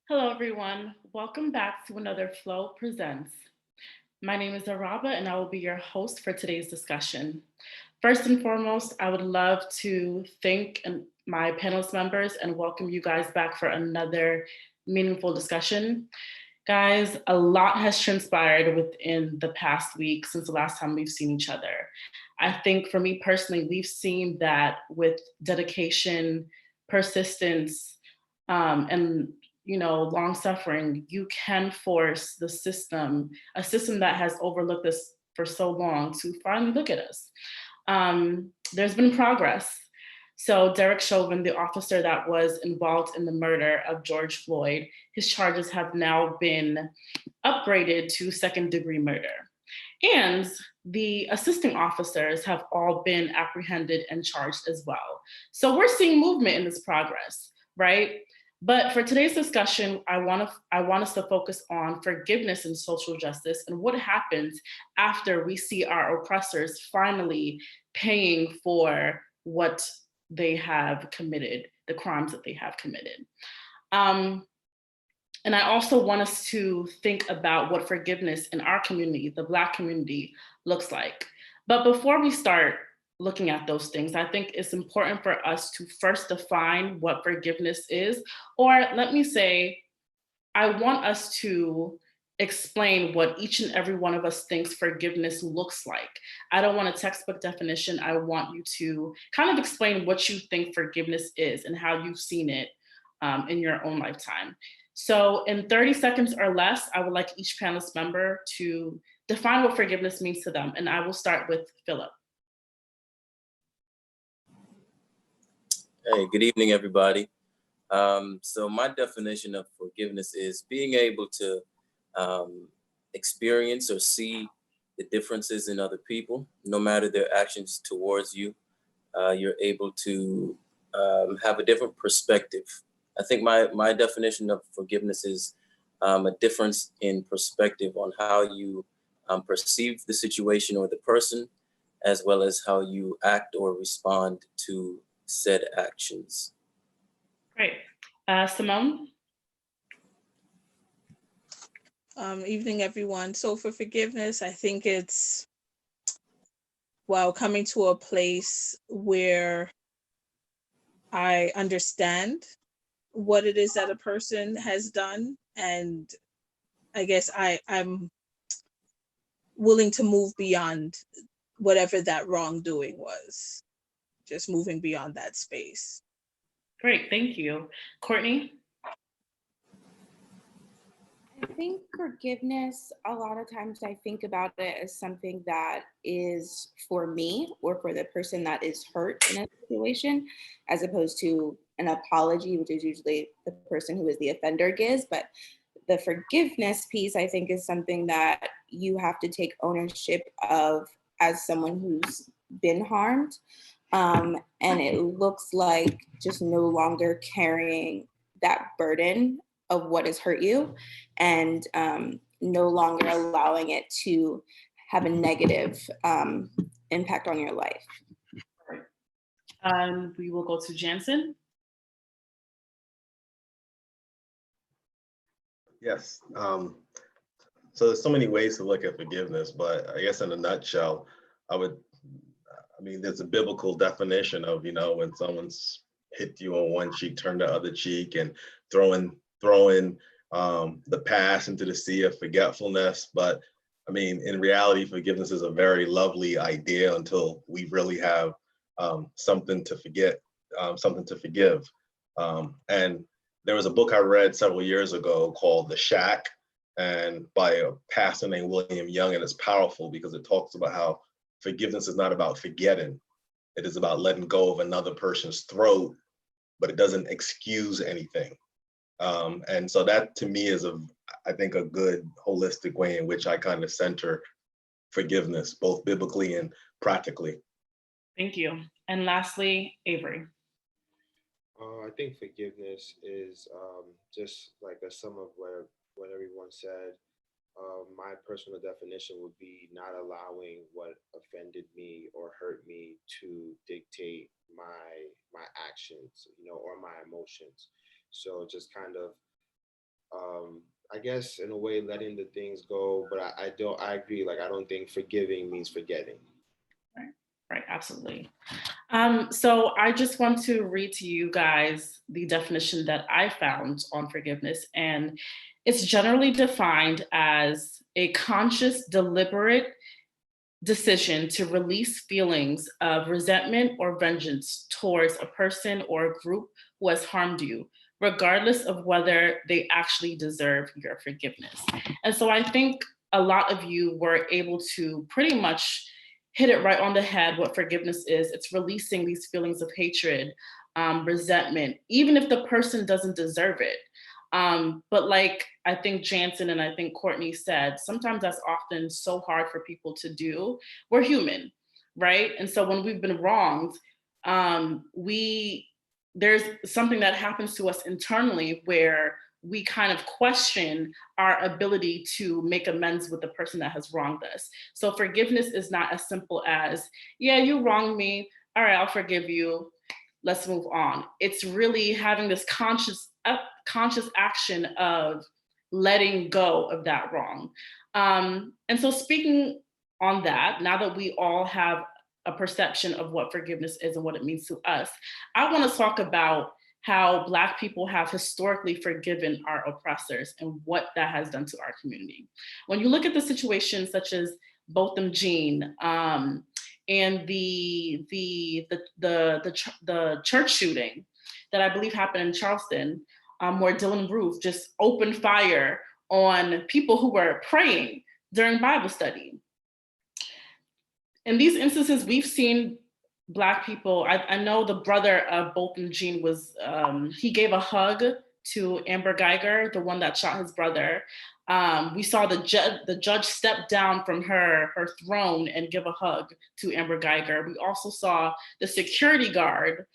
Hello, everyone. Welcome back to another Flow Presents. My name is Araba, and I will be your host for today's discussion. First and foremost, I would love to thank my panelist members and welcome you guys back for another meaningful discussion. Guys, a lot has transpired within the past week since the last time we've seen each other. I think for me personally, we've seen that with dedication, persistence, and long suffering, you can force the system, a system that has overlooked us for so long, to finally look at us. There's been progress. So Derek Chauvin, the officer that was involved in the murder of George Floyd, his charges have now been upgraded to second-degree murder. And the assisting officers have all been apprehended and charged as well. So we're seeing movement in this progress, right? But for today's discussion, I want us to focus on forgiveness and social justice and what happens after we see our oppressors finally paying for what they have committed, the crimes that they have committed. Um, and I also want us to think about what forgiveness in our community, the Black community, looks like. But before we start looking at those things, I think it's important for us to first define what forgiveness is, or let me say, I want us to explain what each and every one of us thinks forgiveness looks like. I don't want a textbook definition. I want you to kind of explain what you think forgiveness is and how you've seen it in your own lifetime. So, in 30 seconds or less, I would like each panelist member to define what forgiveness means to them. And I will start with Phillip. Hey, good evening, everybody. So my definition of forgiveness is being able to experience or see the differences in other people, no matter their actions towards you. You're able to have a different perspective. I think my definition of forgiveness is a difference in perspective on how you perceive the situation or the person, as well as how you act or respond to said actions. Great. Simone? Evening, everyone. So for forgiveness, I think it's, coming to a place where I understand what it is that a person has done. And I guess I'm willing to move beyond whatever that wrongdoing was, just moving beyond that space. Great, thank you. Courtney? I think forgiveness, a lot of times I think about it as something that is for me or for the person that is hurt in a situation, as opposed to an apology, which is usually the person who is the offender gives. But the forgiveness piece, I think, is something that you have to take ownership of as someone who's been harmed. And it looks like just no longer carrying that burden of what has hurt you, and no longer allowing it to have a negative impact on your life. We will go to Jansen. Yes. So there's so many ways to look at forgiveness, but I guess in a nutshell, there's a biblical definition of, when someone's hit you on one cheek, turn the other cheek, and throwing the past into the sea of forgetfulness. But in reality, forgiveness is a very lovely idea until we really have something to forget, something to forgive. And there was a book I read several years ago called The Shack, and by a pastor named William Young, and it's powerful because it talks about how forgiveness is not about forgetting. It is about letting go of another person's throat, but it doesn't excuse anything. And so that to me is I think a good holistic way in which I kind of center forgiveness, both biblically and practically. Thank you. And lastly, Avery. I think forgiveness is just like a sum of what everyone said. My personal definition would be not allowing what offended me or hurt me to dictate my actions, or my emotions. So just kind of I guess in a way letting the things go, but I agree. Like I don't think forgiving means forgetting. Right, right, absolutely. So I just want to read to you guys the definition that I found on forgiveness, and it's generally defined as a conscious, deliberate decision to release feelings of resentment or vengeance towards a person or a group who has harmed you, regardless of whether they actually deserve your forgiveness. And so I think a lot of you were able to pretty much hit it right on the head what forgiveness is. It's releasing these feelings of hatred, resentment, even if the person doesn't deserve it. But like I think Jansen and I think Courtney said, sometimes that's often so hard for people to do. We're human, right? And so when we've been wronged, we there's something that happens to us internally where we kind of question our ability to make amends with the person that has wronged us. So forgiveness is not as simple as, yeah, you wronged me. All right, I'll forgive you. Let's move on. It's really having this conscious action of letting go of that wrong. And so speaking on that, now that we all have a perception of what forgiveness is and what it means to us, I want to talk about how Black people have historically forgiven our oppressors and what that has done to our community. When you look at the situations such as Botham Jean, and the church shooting that I believe happened in Charleston, where Dylan Roof just opened fire on people who were praying during Bible study. In these instances, we've seen Black people. I know the brother of Botham Jean was, he gave a hug to Amber Geiger, the one that shot his brother. We saw the judge step down from her throne and give a hug to Amber Geiger. We also saw the security guard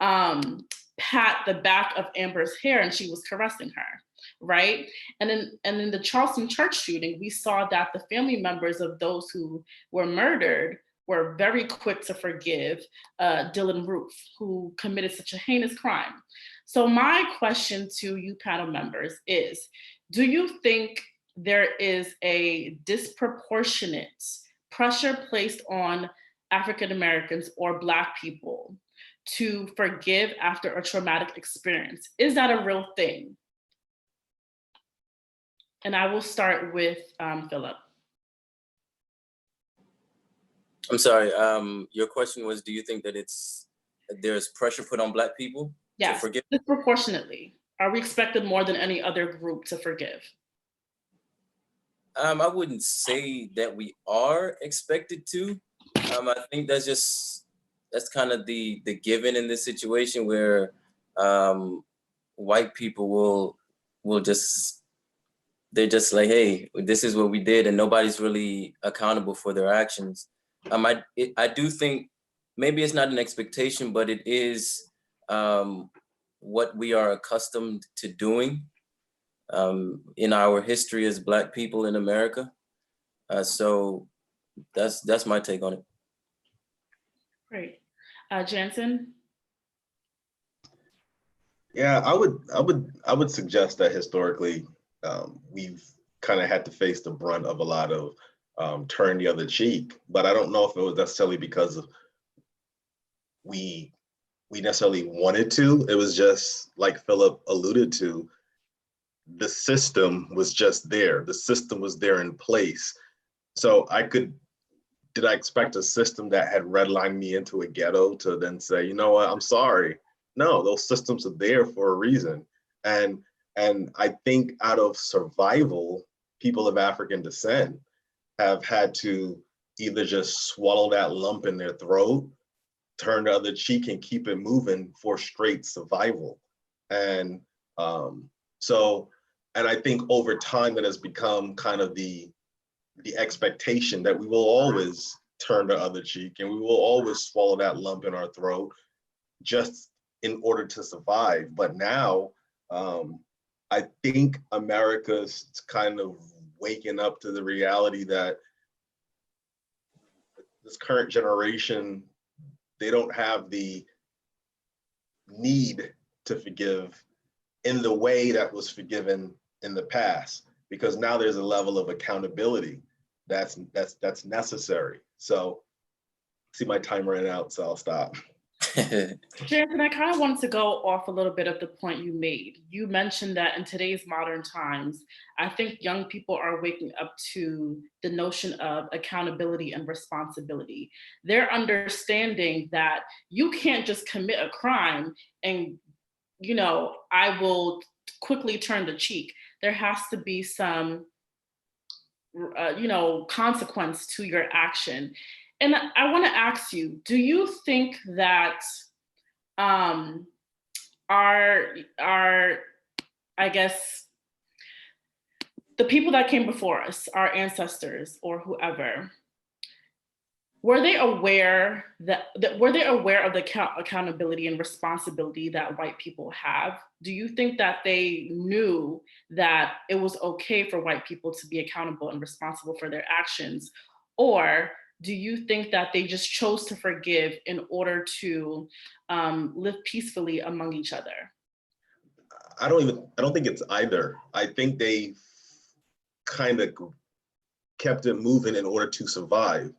pat the back of Amber's hair, and she was caressing her, right? And in the Charleston church shooting, we saw that the family members of those who were murdered were very quick to forgive Dylan Roof, who committed such a heinous crime. So my question to you panel members is, do you think there is a disproportionate pressure placed on African Americans or Black people to forgive after a traumatic experience? Is that a real thing? And I will start with Phillip. I'm sorry. Your question was, do you think that there's pressure put on Black people to Yes, forgive? disproportionately. Are we expected more than any other group to forgive? I wouldn't say that we are expected to. I think that's kind of the given in this situation where white people will just, they're just like, hey, this is what we did, and nobody's really accountable for their actions. I do think maybe it's not an expectation, but it is what we are accustomed to doing in our history as Black people in America. So that's my take on it. Great. Jansen? Yeah, I would suggest that historically we've kind of had to face the brunt of a lot of turn the other cheek, but I don't know if it was necessarily because of we necessarily wanted to. It was just like Phillip alluded to, the system was just there. The system was there in place. So did I expect a system that had redlined me into a ghetto to then say, you know what, I'm sorry? No, those systems are there for a reason. And I think out of survival, people of African descent have had to either just swallow that lump in their throat, turn the other cheek and keep it moving for straight survival. And and I think over time that has become kind of the expectation that we will always turn the other cheek and we will always swallow that lump in our throat just in order to survive. But now I think America's kind of waking up to the reality that this current generation, they don't have the need to forgive in the way that was forgiven in the past, because now there's a level of accountability that's necessary. So see my time running out, so I'll stop. Jansen, I kind of wanted to go off a little bit of the point you made. You mentioned that in today's modern times, I think young people are waking up to the notion of accountability and responsibility. They're understanding that you can't just commit a crime and, I will quickly turn the cheek. There has to be some, consequence to your action. And I want to ask you, do you think that our I guess the people that came before us, our ancestors or whoever, were they aware were they aware of the accountability and responsibility that white people have? Do you think that they knew that it was okay for white people to be accountable and responsible for their actions? Or do you think that they just chose to forgive in order to live peacefully among each other? I don't think it's either. I think they kind of kept it moving in order to survive.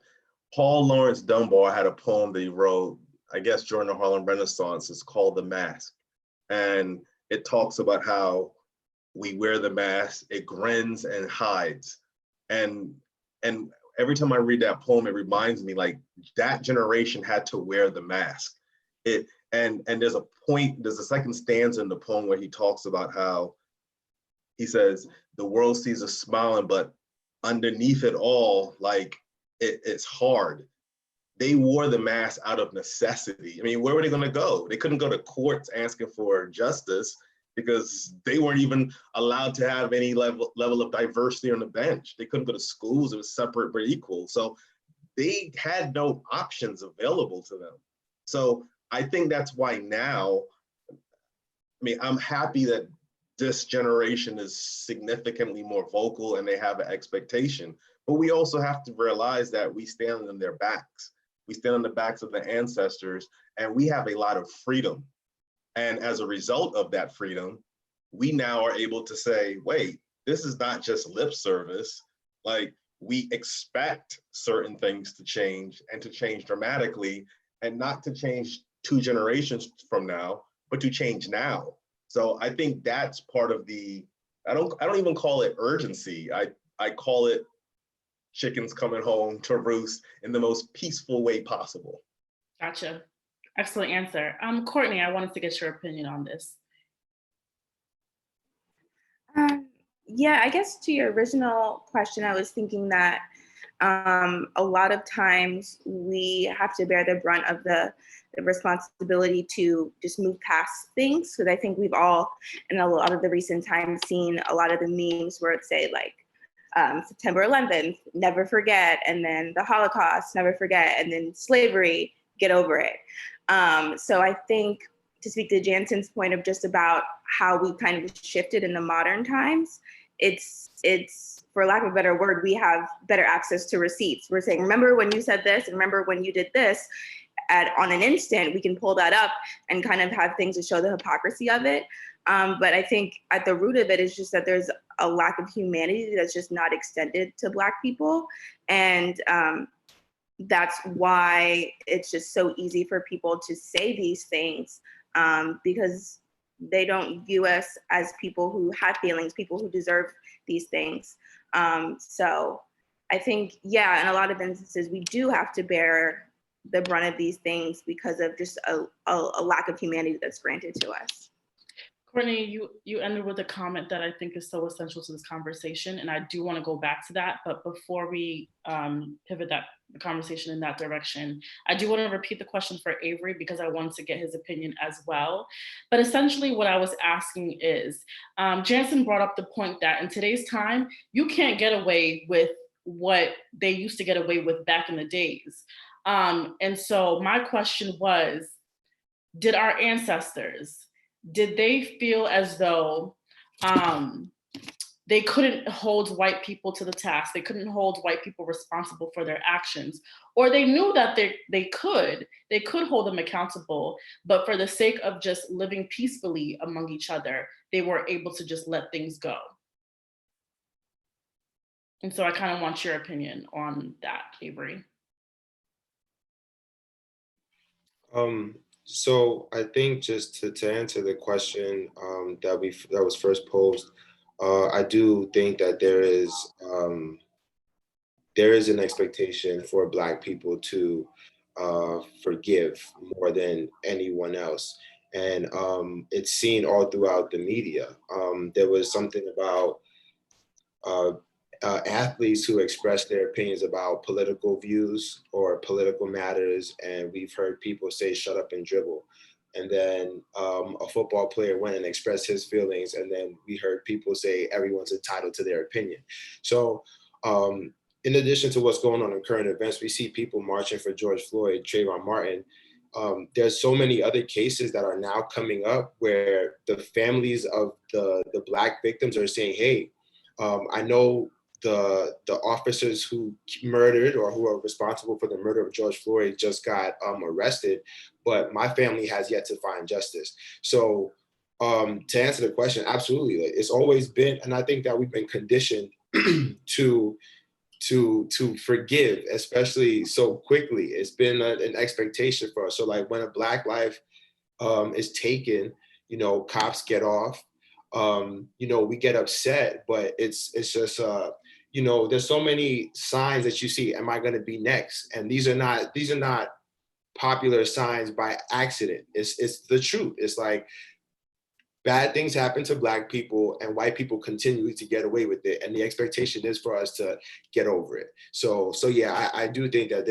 Paul Laurence Dunbar had a poem that he wrote, I guess during the Harlem Renaissance. It's called The Mask. And it talks about how we wear the mask, it grins and hides. And every time I read that poem, it reminds me like that generation had to wear the mask. And there's a second stanza in the poem where he talks about how he says, the world sees us smiling, but underneath it all, like it's hard. They wore the mask out of necessity. I mean, where were they gonna go? They couldn't go to courts asking for justice because they weren't even allowed to have any level of diversity on the bench. They couldn't go to schools, it was separate but equal. So they had no options available to them. So I think that's why now, I mean, I'm happy that this generation is significantly more vocal and they have an expectation, but we also have to realize that we stand on their backs. We stand on the backs of the ancestors and we have a lot of freedom. And as a result of that freedom, we now are able to say, wait, this is not just lip service. Like, we expect certain things to change and to change dramatically, and not to change 2 generations from now, but to change now. So I think that's part of the, I don't even call it urgency. I call it chickens coming home to roost in the most peaceful way possible. Gotcha. Excellent answer. Courtney, I wanted to get your opinion on this. Yeah, I guess to your original question, I was thinking that a lot of times we have to bear the brunt of the responsibility to just move past things. Because I think we've all, in a lot of the recent times, seen a lot of the memes where it say like, September 11th, never forget, and then the Holocaust, never forget, and then slavery, get over it. So I think, to speak to Jansen's point of just about how we kind of shifted in the modern times, it's for lack of a better word, we have better access to receipts. We're saying, remember when you said this, and remember when you did this, on an instant, we can pull that up and kind of have things to show the hypocrisy of it. But I think at the root of it is just that there's a lack of humanity that's just not extended to Black people. And that's why it's just so easy for people to say these things, because they don't view us as people who have feelings, people who deserve these things. So I think, yeah, in a lot of instances, we do have to bear the brunt of these things because of just a lack of humanity that's granted to us. Courtney, you ended with a comment that I think is so essential to this conversation, and I do want to go back to that. But before we pivot the conversation in that direction, I do want to repeat the question for Avery because I wanted to get his opinion as well. But essentially what I was asking is, Jansen brought up the point that in today's time, you can't get away with what they used to get away with back in the days. And so my question was, did our ancestors, did they feel as though they couldn't hold white people to the task? They couldn't hold white people responsible for their actions, or they knew that they could hold them accountable, but for the sake of just living peacefully among each other, they were able to just let things go? And so I kind of want your opinion on that, Avery. So I think just to answer the question that was first posed, I do think that there is an expectation for Black people to forgive more than anyone else. And it's seen all throughout the media. There was something about uh, athletes who express their opinions about political views or political matters, and we've heard people say "shut up and dribble." And then a football player went and expressed his feelings, and then we heard people say everyone's entitled to their opinion. So, in addition to what's going on in current events, we see people marching for George Floyd, Trayvon Martin. There's so many other cases that are now coming up where the families of the Black victims are saying, "Hey, I know the officers who murdered or who are responsible for the murder of George Floyd just got arrested, but my family has yet to find justice." So to answer the question, absolutely, like, it's always been, and I think that we've been conditioned to forgive, especially so quickly. It's been an expectation for us. So like when a Black life is taken, you know, cops get off. You know, we get upset, but it's just you know, there's so many signs that you see. Am I going to be next? And these are not popular signs by accident. It's the truth. It's like bad things happen to Black people, and white people continue to get away with it. And the expectation is for us to get over it. So yeah, I do think that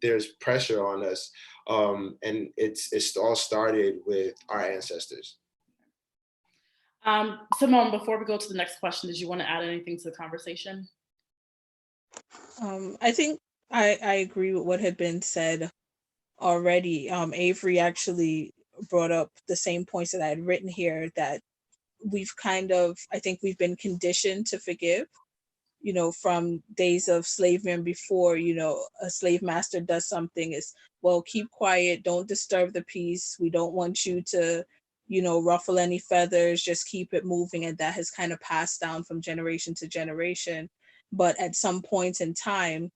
there's pressure on us. And it's all started with our ancestors. Simone, before we go to the next question, did you want to add anything to the conversation? I think I agree with what had been said already. Avery actually brought up the same points that I had written here, that I think we've been conditioned to forgive, you know, from days of slavery and before. You know, a slave master does something, is, well, keep quiet, don't disturb the peace. We don't want you to, you know, ruffle any feathers, just keep it moving. And that has kind of passed down from generation to generation. But at some point in time,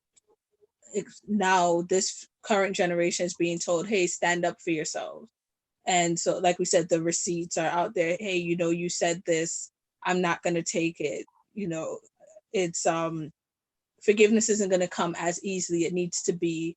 now this current generation is being told, hey, stand up for yourselves. And so, like we said, the receipts are out there. Hey, you know, you said this, I'm not going to take it. You know, it's forgiveness isn't going to come as easily. It needs to be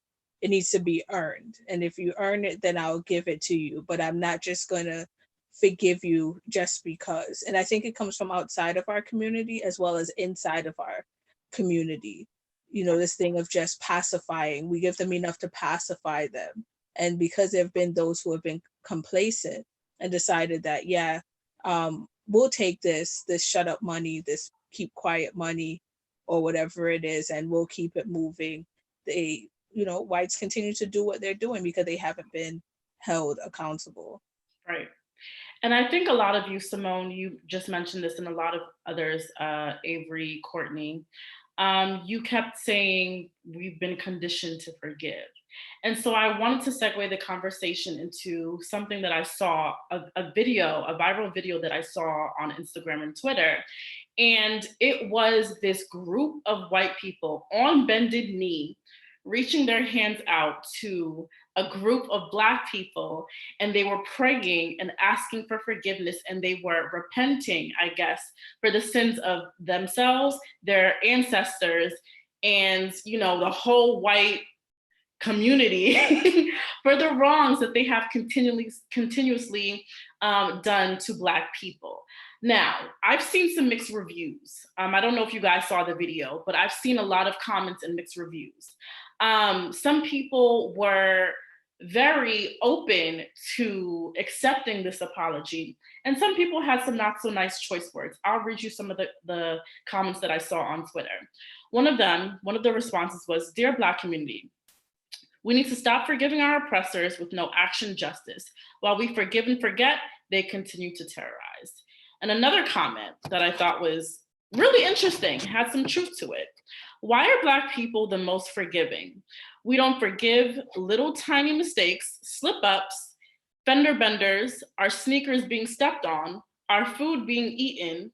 earned. And if you earn it, then I'll give it to you. But I'm not just going to forgive you just because. And I think it comes from outside of our community as well as inside of our community. You know, this thing of just pacifying. We give them enough to pacify them. And because there have been those who have been complacent and decided that, yeah, we'll take this shut up money, this keep quiet money, or whatever it is, and we'll keep it moving. They, you know, whites continue to do what they're doing because they haven't been held accountable. Right. And I think a lot of you, Simone, you just mentioned this, and a lot of others, Avery, Courtney, you kept saying we've been conditioned to forgive. And so I wanted to segue the conversation into something that I saw, a viral video that I saw on Instagram and Twitter. And it was this group of white people on bended knee, reaching their hands out to a group of Black people, and they were praying and asking for forgiveness, and they were repenting, I guess, for the sins of themselves, their ancestors, and, you know, the whole white community for the wrongs that they have continuously done to Black people. Now, I've seen some mixed reviews. I don't know if you guys saw the video, but I've seen a lot of comments and mixed reviews. Some people were very open to accepting this apology, and some people had some not so nice choice words. I'll read you some of the comments that I saw on Twitter. One of the responses was, "Dear Black community, we need to stop forgiving our oppressors with no action justice. While we forgive and forget, they continue to terrorize." And another comment that I thought was really interesting, had some truth to it. "Why are Black people the most forgiving? We don't forgive little tiny mistakes, slip ups, fender benders, our sneakers being stepped on, our food being eaten,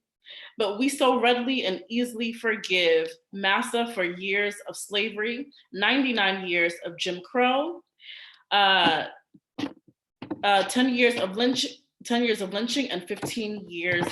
But we so readily and easily forgive Massa for years of slavery, 99 years of Jim Crow, uh, 10 years of 10 years of lynching, and 15 years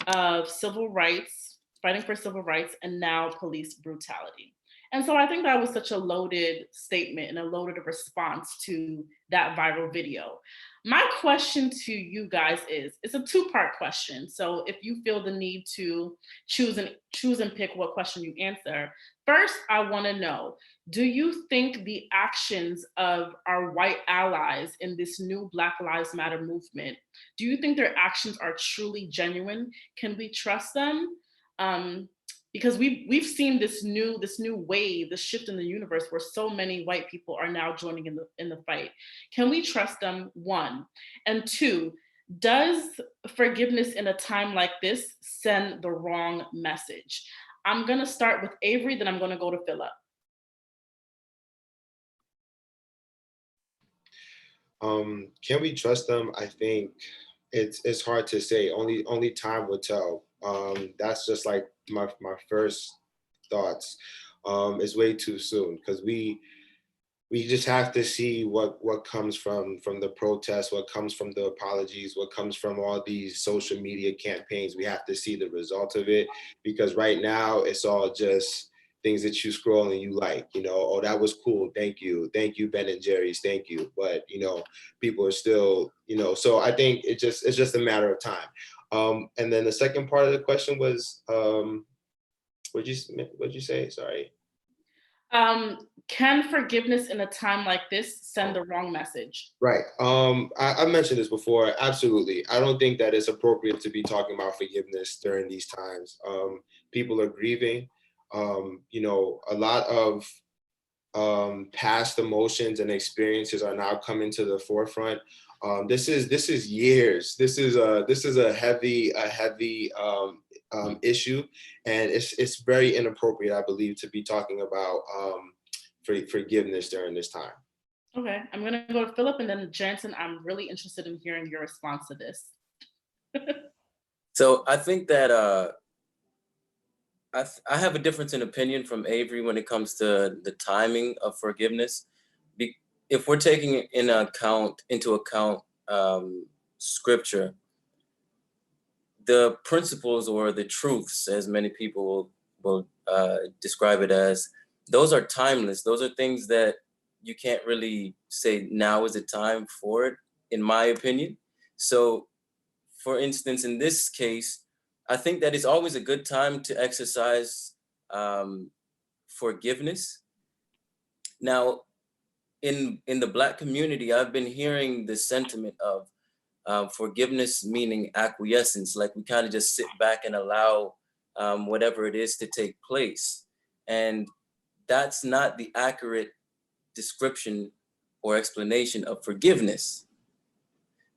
of civil rights, fighting for civil rights, and now police brutality. And so I think that was such a loaded statement and a loaded response to that viral video. My question to you guys is, it's a two-part question. So if you feel the need to choose and pick what question you answer, first, I want to know, do you think the actions of our white allies in this new Black Lives Matter movement, do you think their actions are truly genuine? Can we trust them? Because we've seen this new wave, the shift in the universe where so many white people are now joining in the fight. Can we trust them? One. And two, does forgiveness in a time like this send the wrong message? I'm gonna start with Avery, then I'm gonna go to Phillip. Can we trust them? I think it's hard to say. Only time will tell. That's just like my first thoughts. It's way too soon because we just have to see what comes from the protests, what comes from the apologies, what comes from all these social media campaigns. We have to see the result of it, because right now it's all just things that you scroll and you like, oh, that was cool, thank you, Ben and Jerry's, thank you. But people are still, so I think it's just a matter of time. And then the second part of the question was, what'd you say? Sorry. Can forgiveness in a time like this send the wrong message? Right. I mentioned this before. Absolutely. I don't think that it's appropriate to be talking about forgiveness during these times. People are grieving. A lot of past emotions and experiences are now coming to the forefront. This is years. This is a heavy issue, and it's very inappropriate, I believe, to be talking about forgiveness during this time. Okay, I'm gonna go to Phillip and then Jansen. I'm really interested in hearing your response to this. So I think that I have a difference in opinion from Avery when it comes to the timing of forgiveness. If we're taking into account scripture, the principles or the truths, as many people will describe it as, those are timeless. Those are things that you can't really say now is the time for it, in my opinion. So, for instance, in this case, I think that it's always a good time to exercise forgiveness. Now, in the Black community, I've been hearing the sentiment of forgiveness meaning acquiescence, like we kind of just sit back and allow whatever it is to take place. And that's not the accurate description or explanation of forgiveness.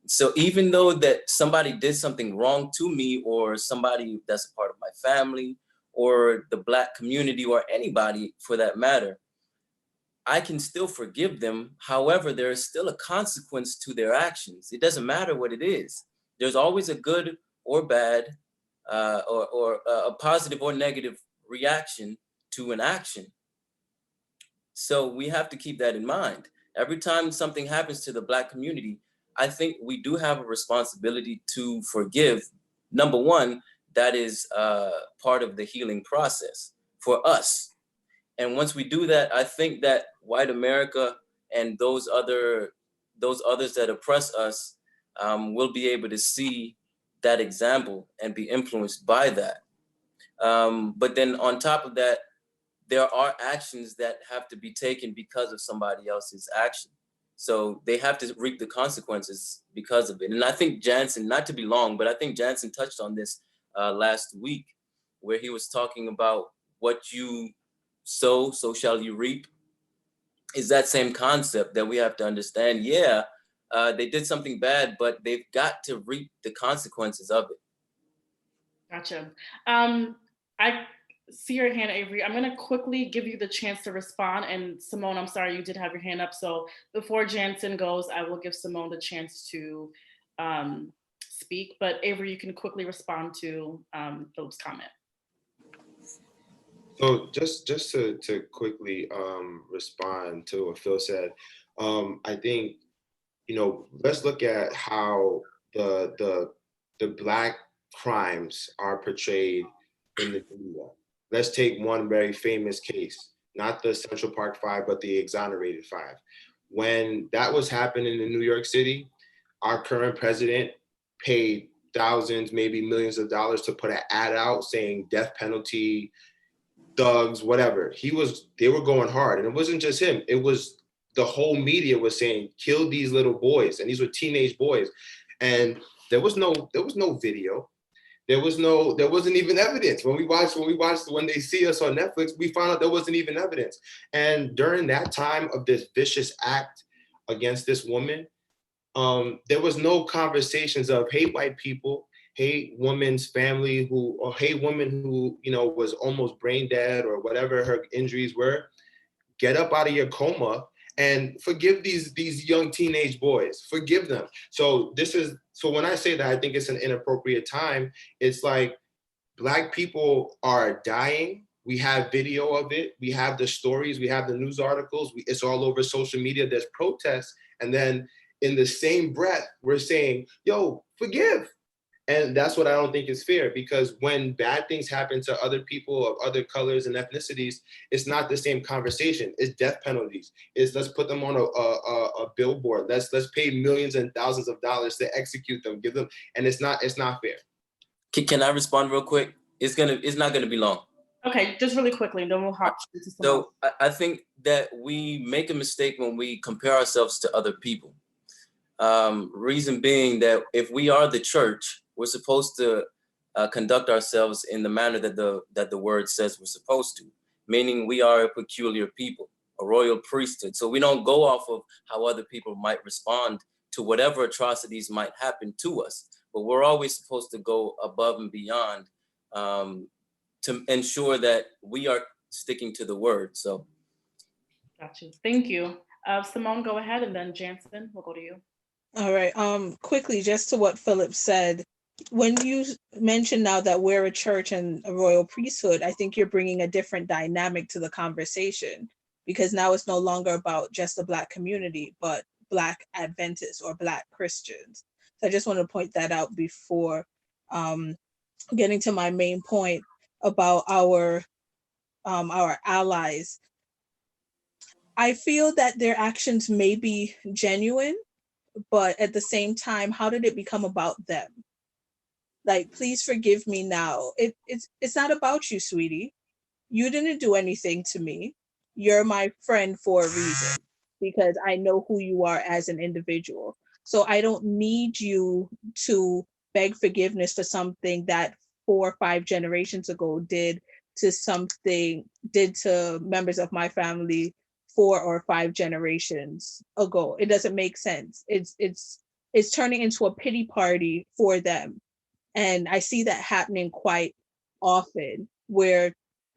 So even though that somebody did something wrong to me, or somebody that's a part of my family or the Black community or anybody for that matter, I can still forgive them. However, there is still a consequence to their actions. It doesn't matter what it is. There's always a good or bad or a positive or negative reaction to an action. So we have to keep that in mind. Every time something happens to the Black community, I think we do have a responsibility to forgive. Number one, that is part of the healing process for us. And once we do that, I think that white America and those others that oppress us will be able to see that example and be influenced by that. But then on top of that, there are actions that have to be taken because of somebody else's action. So they have to reap the consequences because of it. And I think Jansen, not to be long, but I think Jansen touched on this last week, where he was talking about what you sow, so shall you reap. Is that same concept that we have to understand. Yeah, they did something bad, but they've got to reap the consequences of it. Gotcha. I see your hand, Avery. I'm gonna quickly give you the chance to respond. And Simone, I'm sorry, you did have your hand up. So before Jansen goes, I will give Simone the chance to speak, but Avery, you can quickly respond to Philip's comment. So just to quickly respond to what Phil said, I think, let's look at how the Black crimes are portrayed in the media. Let's take one very famous case, not the Central Park Five, but the Exonerated Five. When that was happening in New York City, our current president paid thousands, maybe millions of dollars to put an ad out saying death penalty, thugs, whatever. They were going hard. And it wasn't just him. It was the whole media was saying, kill these little boys. And these were teenage boys. And there was no video. There wasn't even evidence. When They See Us on Netflix, we found out there wasn't even evidence. And during that time of this vicious act against this woman, there was no conversations of, hey, white people, hey, woman's family or hey, woman who, was almost brain dead or whatever her injuries were, get up out of your coma and forgive these young teenage boys, forgive them. So when I say that, I think it's an inappropriate time. It's like Black people are dying. We have video of it. We have the stories. We have the news articles. It's all over social media. There's protests. And then in the same breath, we're saying, yo, forgive. And that's what I don't think is fair, because when bad things happen to other people of other colors and ethnicities, it's not the same conversation. It's death penalties. It's let's put them on a billboard. Let's pay millions and thousands of dollars to execute them, give them, and it's not fair. Can I respond real quick? It's not gonna be long. Okay, just really quickly, and then we'll hop into some So I think that we make a mistake when we compare ourselves to other people. Reason being that if we are the church, we're supposed to conduct ourselves in the manner that the word says we're supposed to, meaning we are a peculiar people, a royal priesthood. So we don't go off of how other people might respond to whatever atrocities might happen to us, but we're always supposed to go above and beyond to ensure that we are sticking to the word. So. Got you. Thank you. Simone, go ahead, and then Jansen, we'll go to you. All right. Quickly, just to what Phillip said, when you mention now that we're a church and a royal priesthood, I think you're bringing a different dynamic to the conversation, because now it's no longer about just the Black community, but Black Adventists or Black Christians. So I just want to point that out before getting to my main point about our allies. I feel that their actions may be genuine, but at the same time, how did it become about them? Like, please forgive me now. It's not about you, sweetie. You didn't do anything to me. You're my friend for a reason, because I know who you are as an individual. So I don't need you to beg forgiveness for something that 4 or 5 generations ago did to members of my family 4 or 5 generations ago. It doesn't make sense. It's turning into a pity party for them. And I see that happening quite often, where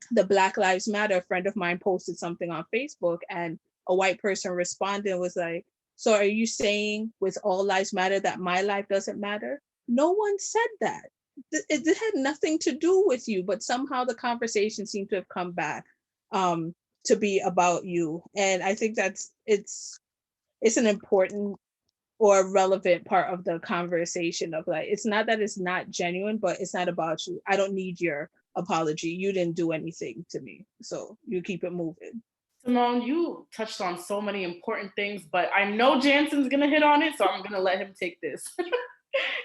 the Black Lives Matter, a friend of mine posted something on Facebook, and a white person responded and was like, so are you saying with all lives matter that my life doesn't matter? No one said that. It had nothing to do with you, but somehow the conversation seemed to have come back to be about you. And I think it's an important or relevant part of the conversation of, like, it's not that it's not genuine, but it's not about you. I don't need your apology. You didn't do anything to me. So you keep it moving. Simone, you touched on so many important things, but I know Jansen's gonna hit on it, so I'm gonna let him take this.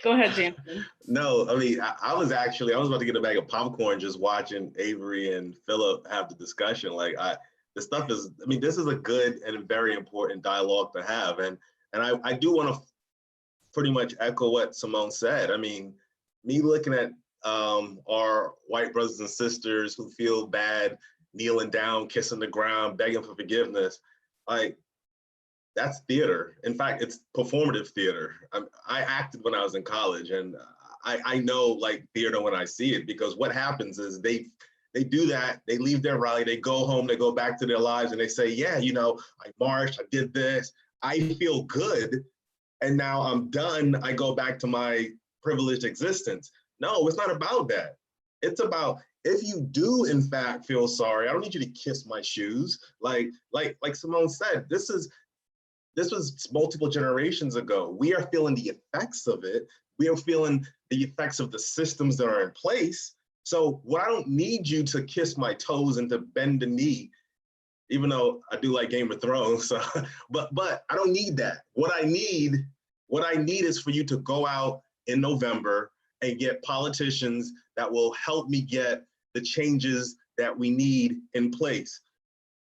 Go ahead, Jansen. No, I mean, I was about to get a bag of popcorn just watching Avery and Phillip have the discussion. Like, this is a good and very important dialogue to have. And I do want to pretty much echo what Simone said. I mean, me looking at our white brothers and sisters who feel bad, kneeling down, kissing the ground, begging for forgiveness, like, that's theater. In fact, it's performative theater. I acted when I was in college, and I know, like, theater when I see it, because what happens is they do that, they leave their rally, they go home, they go back to their lives, and they say, yeah, I marched, I did this, I feel good, and now I'm done. I go back to my privileged existence. No, it's not about that. It's about, if you do in fact feel sorry, I don't need you to kiss my shoes. Like Simone said, this was multiple generations ago. We are feeling the effects of it. We are feeling the effects of the systems that are in place. So what I don't need you to kiss my toes and to bend the knee, even though I do like Game of Thrones, so, but I don't need that. What I need is for you to go out in November and get politicians that will help me get the changes that we need in place.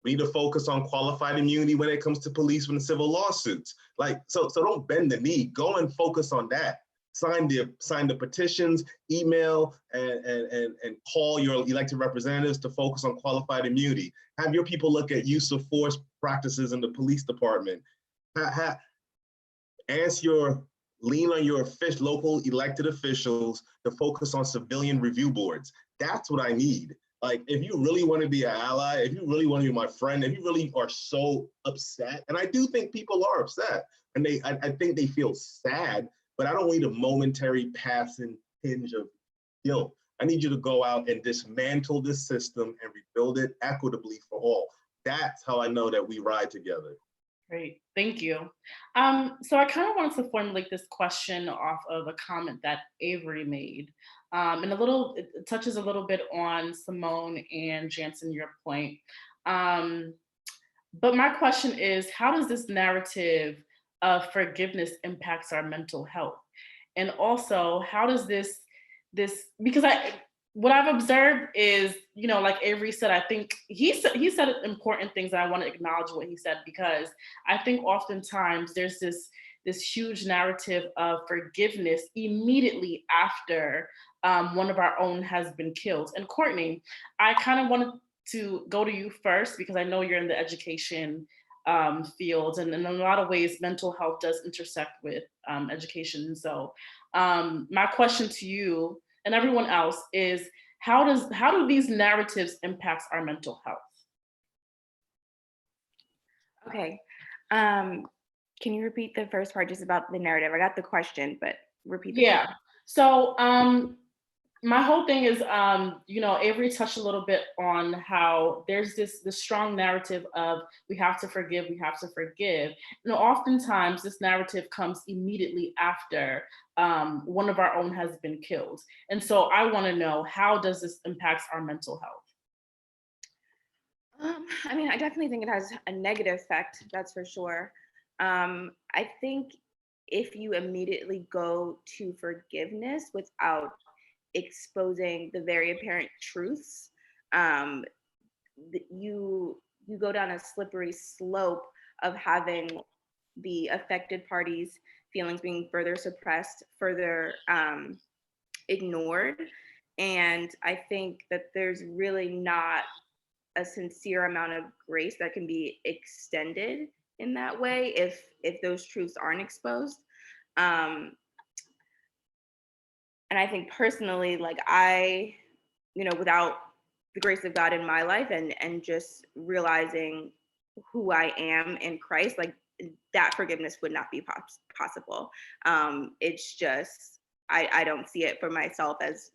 We need to focus on qualified immunity when it comes to police and civil lawsuits. Like, so don't bend the knee. Go and focus on that. Sign the petitions, email, and call your elected representatives to focus on qualified immunity. Have your people look at use of force practices in the police department. Lean on your local elected officials to focus on civilian review boards. That's what I need. Like, if you really want to be an ally, if you really want to be my friend, if you really are so upset, and I do think people are upset, and I think they feel sad, but I don't need a momentary passing hinge of guilt. I need you to go out and dismantle this system and rebuild it equitably for all. That's how I know that we ride together. Great, thank you. So I kind of wanted to formulate this question off of a comment that Avery made. And it touches a little bit on Simone and Jansen, your point. But my question is, how does this narrative of forgiveness impacts our mental health? And also, how does this, because what I've observed is, like Avery said, I think he said important things, and I want to acknowledge what he said, because I think oftentimes there's this huge narrative of forgiveness immediately after one of our own has been killed. And Courtney, I kind of wanted to go to you first, because I know you're in the education field, and in a lot of ways, mental health does intersect with education. So my question to you and everyone else is, how do these narratives impact our mental health? Okay. Can you repeat the first part just about the narrative? I got the question, but repeat the Yeah. So my whole thing is, Avery touched a little bit on how there's this strong narrative of we have to forgive, we have to forgive. Oftentimes this narrative comes immediately after one of our own has been killed. And so I want to know, how does this impact our mental health? I mean, I definitely think it has a negative effect, that's for sure. I think if you immediately go to forgiveness without exposing the very apparent truths, you go down a slippery slope of having the affected parties' feelings being further suppressed, further ignored. And I think that there's really not a sincere amount of grace that can be extended in that way if those truths aren't exposed. And I think personally, like without the grace of God in my life and just realizing who I am in Christ, like that forgiveness would not be possible. It's just, I don't see it for myself as,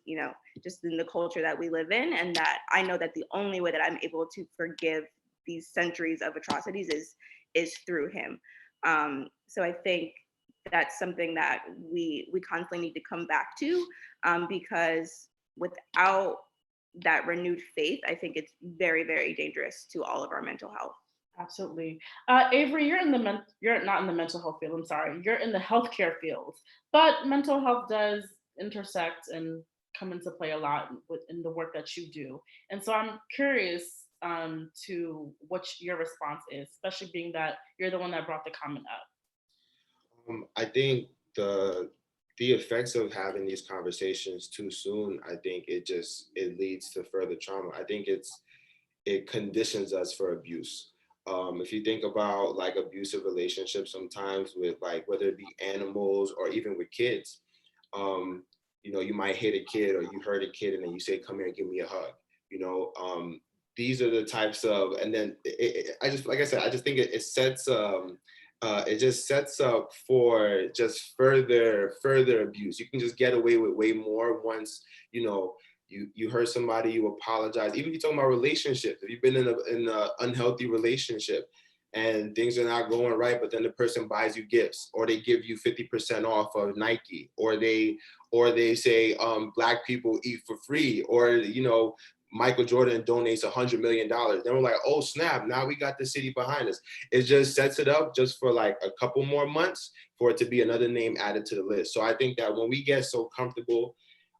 just in the culture that we live in, and that I know that the only way that I'm able to forgive these centuries of atrocities is through him. So I think that's something that we constantly need to come back to, because without that renewed faith, I think it's very, very dangerous to all of our mental health. Absolutely. Avery, you're not in the mental health field, I'm sorry. You're in the healthcare field, but mental health does intersect and come into play a lot in the work that you do. And so I'm curious to what your response is, especially being that you're the one that brought the comment up. I think the effects of having these conversations too soon, I think it leads to further trauma. I think it conditions us for abuse. If you think about like abusive relationships, sometimes with like, whether it be animals or even with kids, you might hit a kid or you hurt a kid and then you say, come here and give me a hug. These are the types of, and then I just think it sets it just sets up for just further abuse. You can just get away with way more once, you know, you hurt somebody, you apologize. Even if you're talking about relationships, if you've been in a unhealthy relationship and things are not going right, but then the person buys you gifts, or they give you 50% off of Nike, or they say Black people eat for free, or you know, Michael Jordan donates $100 million. Then we're like, oh snap, now we got the city behind us. It just sets it up just for like a couple more months for it to be another name added to the list. So I think that when we get so comfortable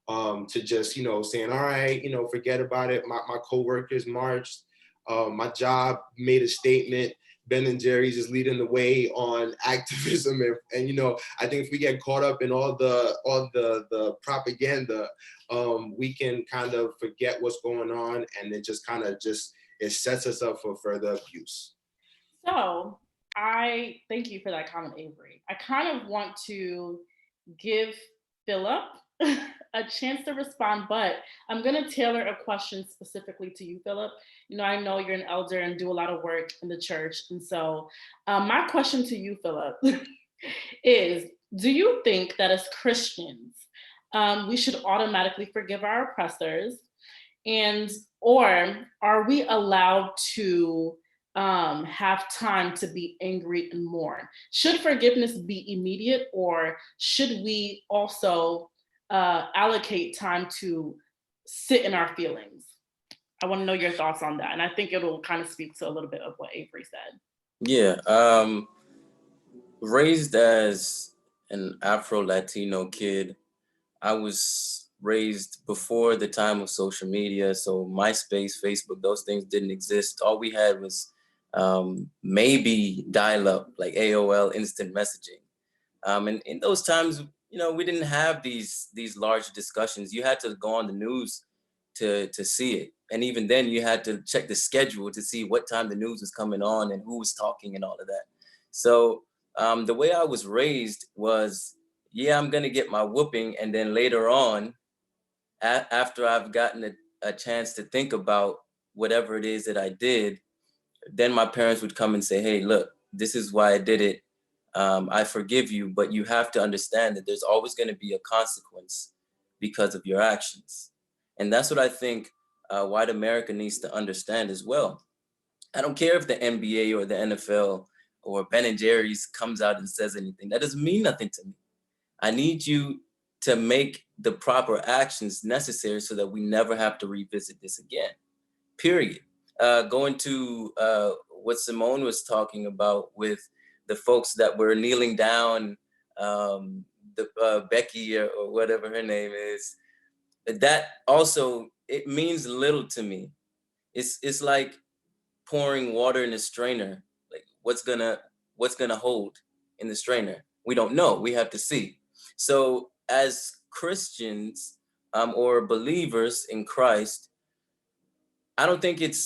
to just, you know, saying, all right, you know, forget about it. My coworkers marched, my job made a statement. Ben and Jerry's is leading the way on activism, and you know, I think if we get caught up in all the propaganda, we can kind of forget what's going on, and it just kind of it sets us up for further abuse. So I thank you for that comment, Avery. I kind of want to give Phillip a chance to respond, but I'm going to tailor a question specifically to you, Phillip. You know, I know you're an elder and do a lot of work in the church. And so my question to you, Phillip, is do you think that as Christians, we should automatically forgive our oppressors? And or are we allowed to have time to be angry and mourn? Should forgiveness be immediate, or should we also allocate time to sit in our feelings? I want to know your thoughts on that. And I think it'll kind of speak to a little bit of what Avery said. Yeah. Raised as an Afro-Latino kid, I was raised before the time of social media. So MySpace, Facebook, those things didn't exist. All we had was maybe dial-up, like AOL instant messaging. And in those times, you know, we didn't have these large discussions. You had to go on the news to see it. And even then you had to check the schedule to see what time the news was coming on and who was talking and all of that. So the way I was raised was, yeah, I'm gonna get my whooping. And then later on, after I've gotten a chance to think about whatever it is that I did, then my parents would come and say, hey, look, this is why I did it. I forgive you, but you have to understand that there's always going to be a consequence because of your actions. And that's what I think white America needs to understand as well. I don't care if the NBA or the NFL or Ben and Jerry's comes out and says anything. That doesn't mean nothing to me. I need you to make the proper actions necessary so that we never have to revisit this again, period. Going to what Simone was talking about with the folks that were kneeling down, Becky or whatever her name is, that also, it means little to me. It's like pouring water in a strainer. Like what's gonna hold in the strainer? We don't know. We have to see. So as Christians or believers in Christ, I don't think it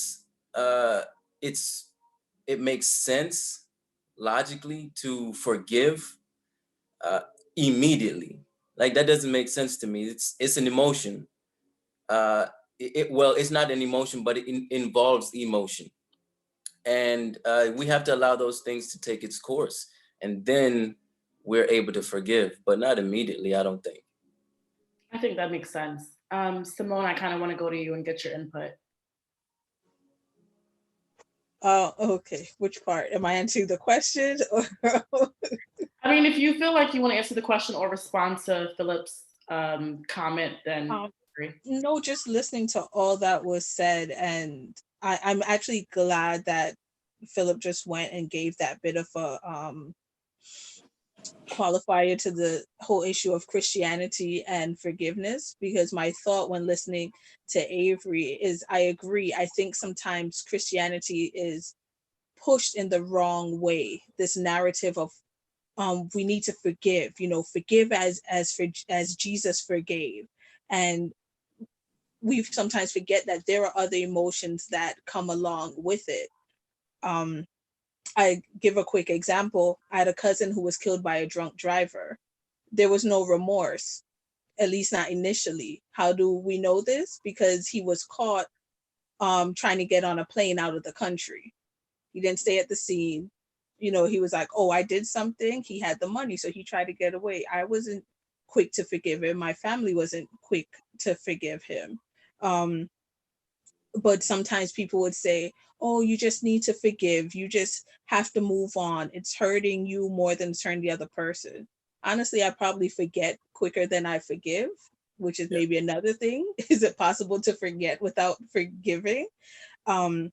makes sense logically to forgive immediately. Like that doesn't make sense to me. It's an emotion. Well, it's not an emotion, but it involves emotion, and we have to allow those things to take its course, and then we're able to forgive, but not immediately. I don't think. I think that makes sense. Simone, I kind of want to go to you and get your input. Oh, okay. Which part? Am I answering the question? Or I mean, if you feel like you want to answer the question or respond to Phillip's comment, then no, just listening to all that was said. And I'm actually glad that Phillip just went and gave that bit of a qualifier to the whole issue of Christianity and forgiveness, because my thought when listening to Avery is I agree. I think sometimes Christianity is pushed in the wrong way. This narrative of we need to forgive, forgive as Jesus forgave. And we sometimes forget that there are other emotions that come along with it. I give a quick example. I had a cousin who was killed by a drunk driver. There was no remorse, at least not initially. How do we know this? Because he was caught trying to get on a plane out of the country. He didn't stay at the scene. You know, he was like, oh, I did something. He had the money, so he tried to get away. I wasn't quick to forgive him. My family wasn't quick to forgive him. But sometimes people would say, oh, you just need to forgive. You just have to move on. It's hurting you more than it's hurting the other person. Honestly, I probably forget quicker than I forgive, which is Yeah. maybe another thing. Is it possible to forget without forgiving? Um,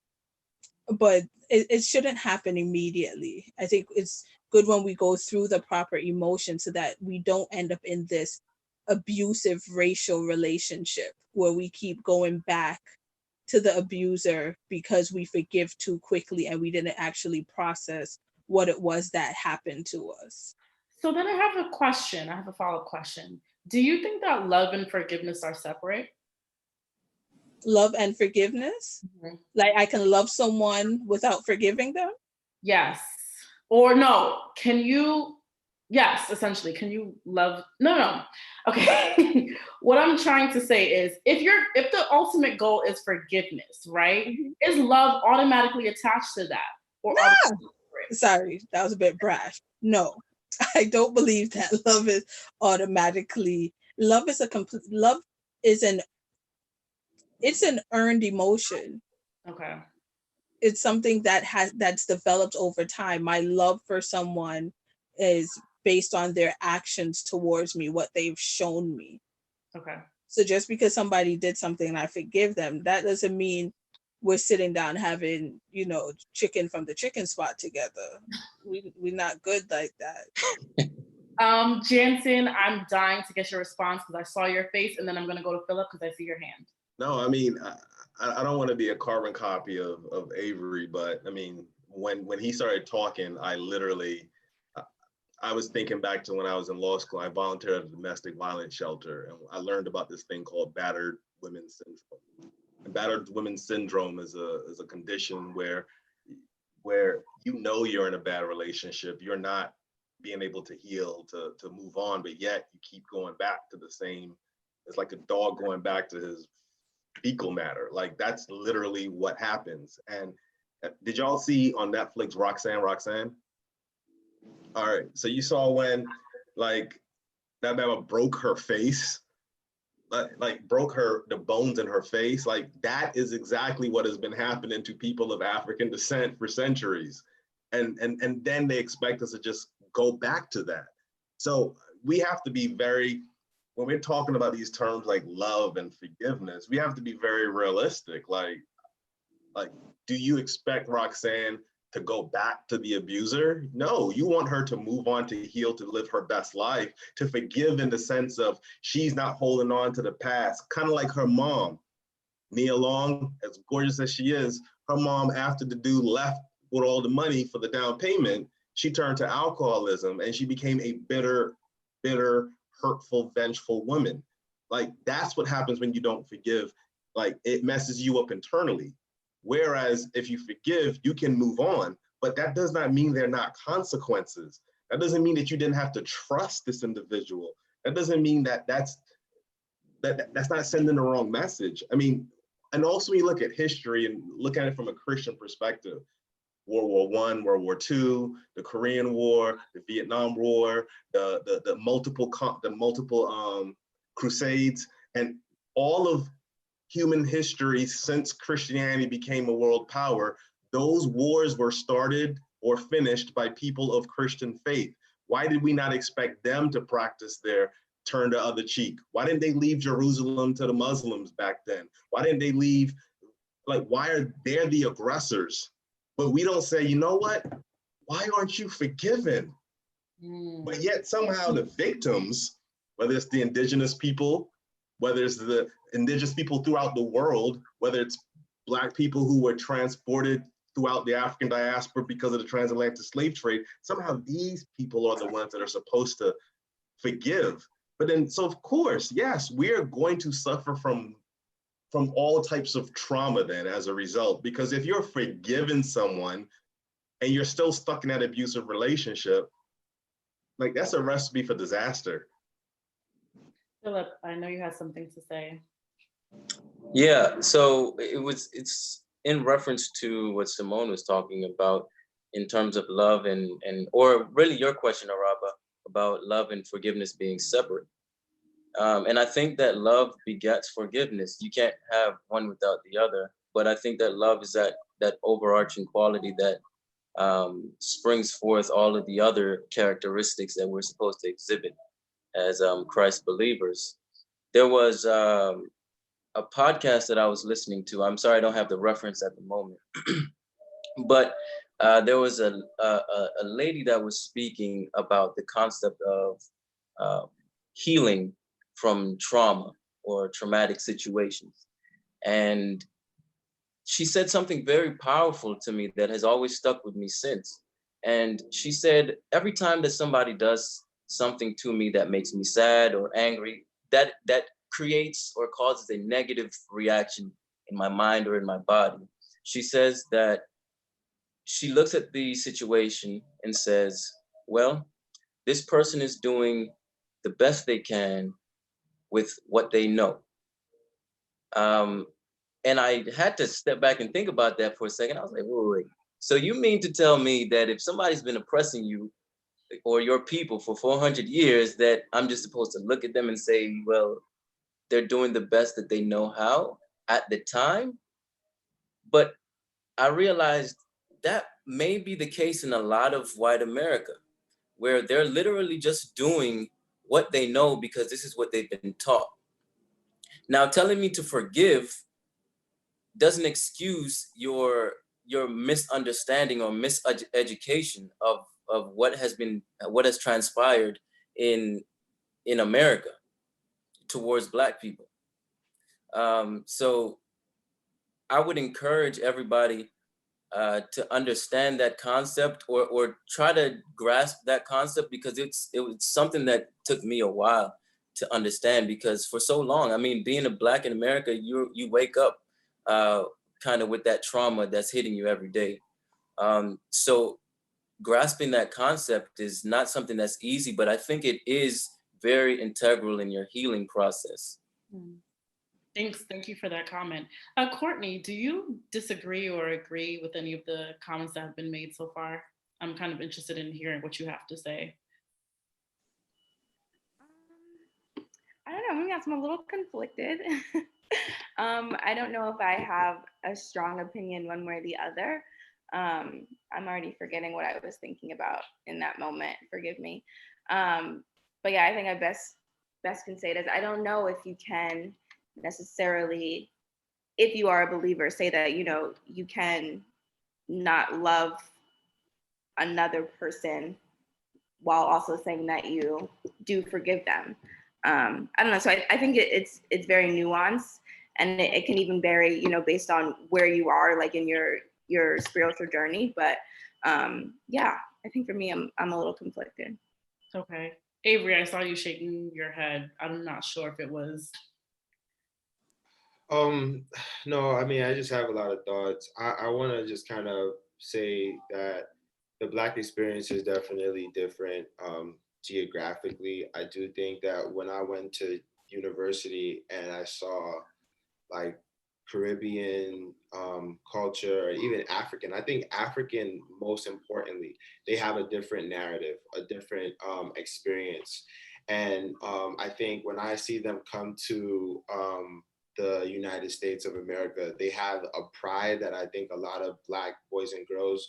but it shouldn't happen immediately. I think it's good when we go through the proper emotion so that we don't end up in this abusive racial relationship where we keep going back to the abuser because we forgive too quickly and we didn't actually process what it was that happened to us. So then I have a question. I have a follow-up question. Do you think that love and forgiveness are separate? Love and forgiveness? Mhm. Like I can love someone without forgiving them? Yes. Or no, can you, yes, essentially, can you love, no. Okay. What I'm trying to say is if the ultimate goal is forgiveness, right? Mhm. Is love automatically attached to that? Or are they separate? Sorry, that was a bit brash. No, I don't believe that love is automatically. Love is a complete. Love is an. It's an earned emotion. Okay. It's something that's developed over time. My love for someone is based on their actions towards me, what they've shown me. Okay. So just because somebody did something and I forgive them, that doesn't mean we're sitting down having, chicken from the chicken spot together. We're not good like that. Jansen, I'm dying to get your response because I saw your face, and then I'm gonna go to Phillip because I see your hand. No, I mean, I don't want to be a carbon copy of Avery, but I mean, when he started talking, I was thinking back to when I was in law school. I volunteered at a domestic violence shelter, and I learned about this thing called battered women's syndrome. And battered women's syndrome is a condition where you're in a bad relationship, you're not being able to heal, to move on, but yet you keep going back to the same. It's like a dog going back to his fecal matter. Like that's literally what happens. And did y'all see on Netflix Roxanne? All right, so you saw when like that mama broke her face, like broke the bones in her face. Like that is exactly what has been happening to people of African descent for centuries. And then they expect us to just go back to that. So we have to be very, when we're talking about these terms like love and forgiveness, we have to be very realistic. Like, do you expect Roxanne to go back to the abuser? No, you want her to move on, to heal, to live her best life, to forgive in the sense of she's not holding on to the past, kind of like her mom. Nia Long, as gorgeous as she is, her mom, after the dude left with all the money for the down payment, she turned to alcoholism and she became a bitter, hurtful, vengeful woman. Like that's what happens when you don't forgive. Like it messes you up internally. Whereas if you forgive, you can move on, but that does not mean there are not consequences. That doesn't mean that you didn't have to trust this individual. That doesn't mean that's not sending the wrong message. I mean, and also when you look at history and look at it from a Christian perspective, World War I, World War II, the Korean War, the Vietnam War, the multiple crusades, and all of human history since Christianity became a world power, those wars were started or finished by people of Christian faith. Why did we not expect them to practice their turn the other cheek? Why didn't they leave Jerusalem to the Muslims back then? Why didn't they leave? Like, why are they the aggressors? But we don't say, you know what? Why aren't you forgiven? But yet somehow the victims, whether it's the indigenous people, whether it's the indigenous people throughout the world, whether it's Black people who were transported throughout the African diaspora because of the transatlantic slave trade, somehow these people are the ones that are supposed to forgive. But then, so of course, yes, we're going to suffer from all types of trauma then as a result, because if you're forgiving someone and you're still stuck in that abusive relationship, like that's a recipe for disaster. Phillip, I know you had something to say. Yeah, so it's in reference to what Simone was talking about. in terms of love and or really your question, Araba, about love and forgiveness being separate. And I think that love begets forgiveness. You can't have one without the other. But I think that love is that overarching quality that springs forth all of the other characteristics that we're supposed to exhibit as Christ believers. There was a podcast that I was listening to. I'm sorry, I don't have the reference at the moment, but there was a lady that was speaking about the concept of uh, healing from trauma or traumatic situations. And she said something very powerful to me that has always stuck with me since. And she said, every time that somebody does something to me that makes me sad or angry, that creates or causes a negative reaction in my mind or in my body. She says that she looks at the situation and says, well, this person is doing the best they can with what they know. Um, and I had to step back and think about that for a second. I was like, wait. So you mean to tell me that if somebody's been oppressing you or your people for 400 years, that I'm just supposed to look at them and say, well, they're doing the best that they know how at the time? But I realized that may be the case in a lot of white America, where they're literally just doing what they know because this is what they've been taught. Now, telling me to forgive doesn't excuse your misunderstanding or miseducation of what has transpired in America towards Black people. So I would encourage everybody to understand that concept or try to grasp that concept, because it was something that took me a while to understand, because for so long, I mean, being a Black in America, you wake up uh, kind of with that trauma that's hitting you every day. So grasping that concept is not something that's easy, but I think it is very integral in your healing process. Thank you for that comment. Courtney, do you disagree or agree with any of the comments that have been made so far? I'm kind of interested in hearing what you have to say. I don't know. Maybe I'm a little conflicted. I don't know if I have a strong opinion one way or the other. I'm already forgetting what I was thinking about in that moment. Forgive me. But yeah, I think I best can say it is I don't know if you can necessarily, if you are a believer, say that you can not love another person while also saying that you do forgive them. I don't know. So I think it's very nuanced, and it can even vary, based on where you are, like in your spiritual journey. But yeah, I think for me, I'm a little conflicted. Okay. Avery, I saw you shaking your head. I'm not sure if it was. No, I mean, I just have a lot of thoughts. I want to just kind of say that the Black experience is definitely different geographically. I do think that when I went to university and I saw like Caribbean culture, or even African, I think African, most importantly, they have a different narrative, a different experience. And I think when I see them come to the United States of America, they have a pride that I think a lot of Black boys and girls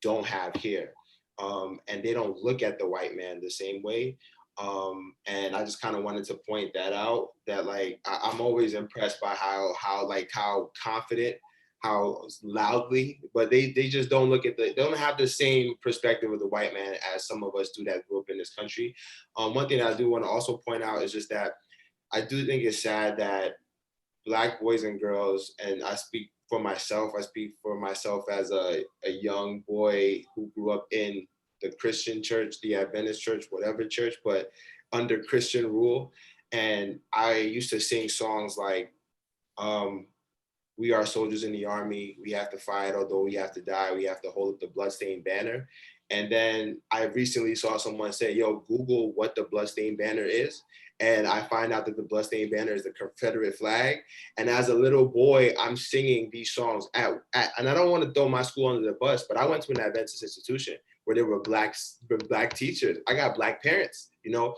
don't have here. And they don't look at the white man the same way. And I just kind of wanted to point that out, that like I'm always impressed by how confident, how loudly, but they just don't look at they don't have the same perspective of the white man as some of us do that grew up in this country. One thing I do want to also point out is just that I do think it's sad that Black boys and girls, and I speak for myself, I speak for myself as a young boy who grew up in the Christian church, the Adventist church, whatever church, but under Christian rule. And I used to sing songs like, we are soldiers in the army, we have to fight, although we have to die, we have to hold up the bloodstained banner. And then I recently saw someone say, yo, Google what the bloodstained banner is. And I find out that the bloodstained banner is the Confederate flag. And as a little boy, I'm singing these songs and I don't want to throw my school under the bus, but I went to an Adventist institution where there were black teachers. I got black parents, you know,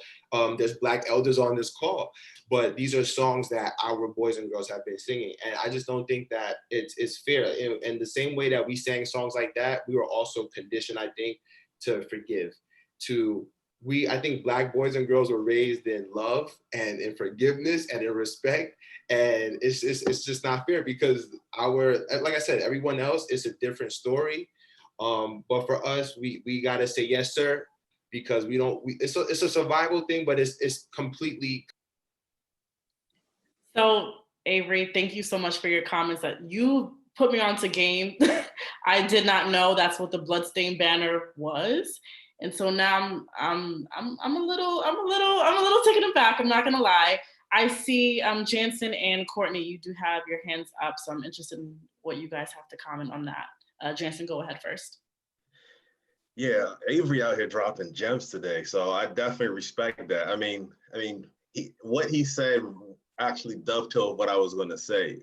there's black elders on this call, but these are songs that our boys and girls have been singing. And I just don't think that it's fair. In the same way that we sang songs like that, we were also conditioned, I think, to forgive, I think black boys and girls were raised in love and in forgiveness and in respect. And it's just not fair because like I said, everyone else, it's a different story. But for us, we gotta say yes, sir, because it's a survival thing, but it's completely. So Avery, thank you so much for your comments. That you put me onto game. I did not know that's what the bloodstained banner was. And so now I'm a little taken aback. I'm not gonna lie. I see Jansen and Courtney, you do have your hands up, so I'm interested in what you guys have to comment on that. Jansen, go ahead first. Yeah, Avery out here dropping gems today, so I definitely respect that. I mean, what he said actually dovetailed what I was going to say.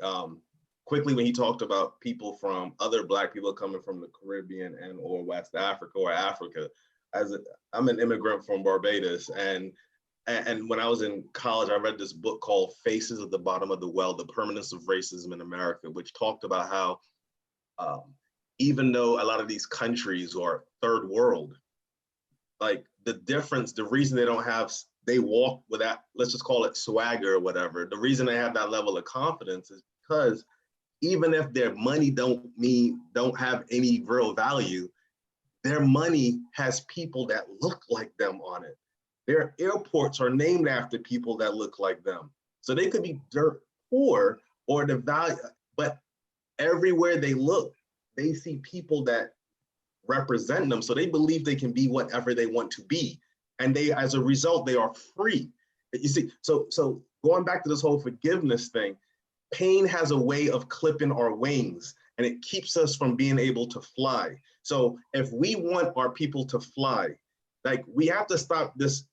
Quickly, when he talked about people from other Black people coming from the Caribbean and or West Africa or Africa, I'm an immigrant from Barbados, and when I was in college, I read this book called Faces at the Bottom of the Well: The Permanence of Racism in America, which talked about how even though a lot of these countries are third world, like the reason they walk with that, let's just call it swagger or whatever, the reason they have that level of confidence is because even if their money don't have any real value, their money has people that look like them on it. Their airports are named after people that look like them. So they could be dirt poor or the value, but everywhere they look, they see people that represent them. So they believe they can be whatever they want to be. And as a result, they are free. You see, so going back to this whole forgiveness thing, pain has a way of clipping our wings and it keeps us from being able to fly. So if we want our people to fly, like we have to stop this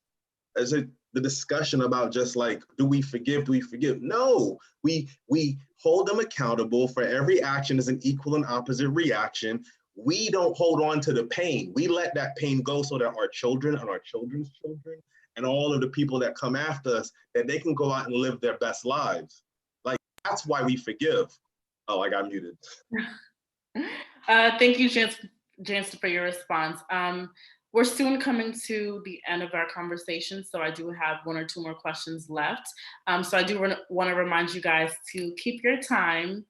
the discussion about just like, do we forgive? No, we hold them accountable for every action is an equal and opposite reaction. We don't hold on to the pain. We let that pain go so that our children and our children's children and all of the people that come after us, that they can go out and live their best lives. Like, that's why we forgive. Oh, I got muted. Thank you, Jansen, for your response. We're soon coming to the end of our conversation, so I do have one or two more questions left. So I do want to remind you guys to keep your time.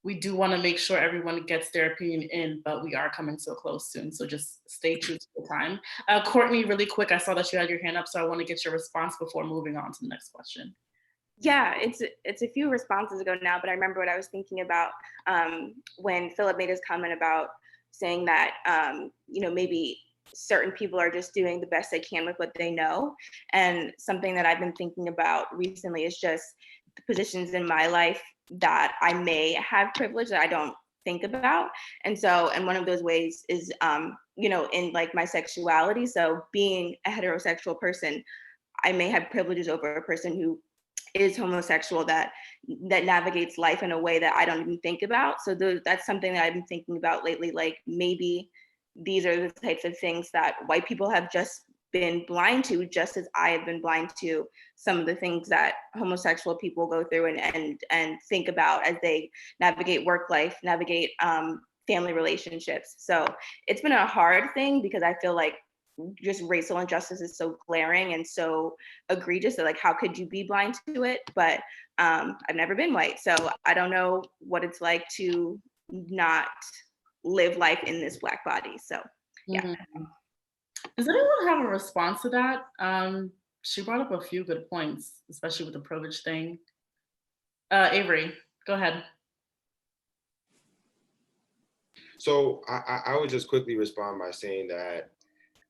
We do want to make sure everyone gets their opinion in, but we are coming to a close soon, so just stay true to the time. Courtney, really quick, I saw that you had your hand up, so I want to get your response before moving on to the next question. Yeah, it's a few responses ago now, but I remember what I was thinking about when Phillip made his comment about saying that, maybe certain people are just doing the best they can with what they know. And something that I've been thinking about recently is just the positions in my life that I may have privilege that I don't think about. And one of those ways is, in like my sexuality. So being a heterosexual person, I may have privileges over a person who is homosexual that navigates life in a way that I don't even think about. So that's something that I've been thinking about lately. Like maybe these are the types of things that white people have just been blind to, just as I have been blind to some of the things that homosexual people go through and think about as they navigate work life, navigate family relationships. So it's been a hard thing because I feel like just racial injustice is so glaring and so egregious that like, how could you be blind to it? But I've never been white, so I don't know what it's like to not live life in this Black body. So yeah. Mm-hmm. Does anyone have a response to that? She brought up a few good points, especially with the privilege thing. Avery, go ahead. So I would just quickly respond by saying that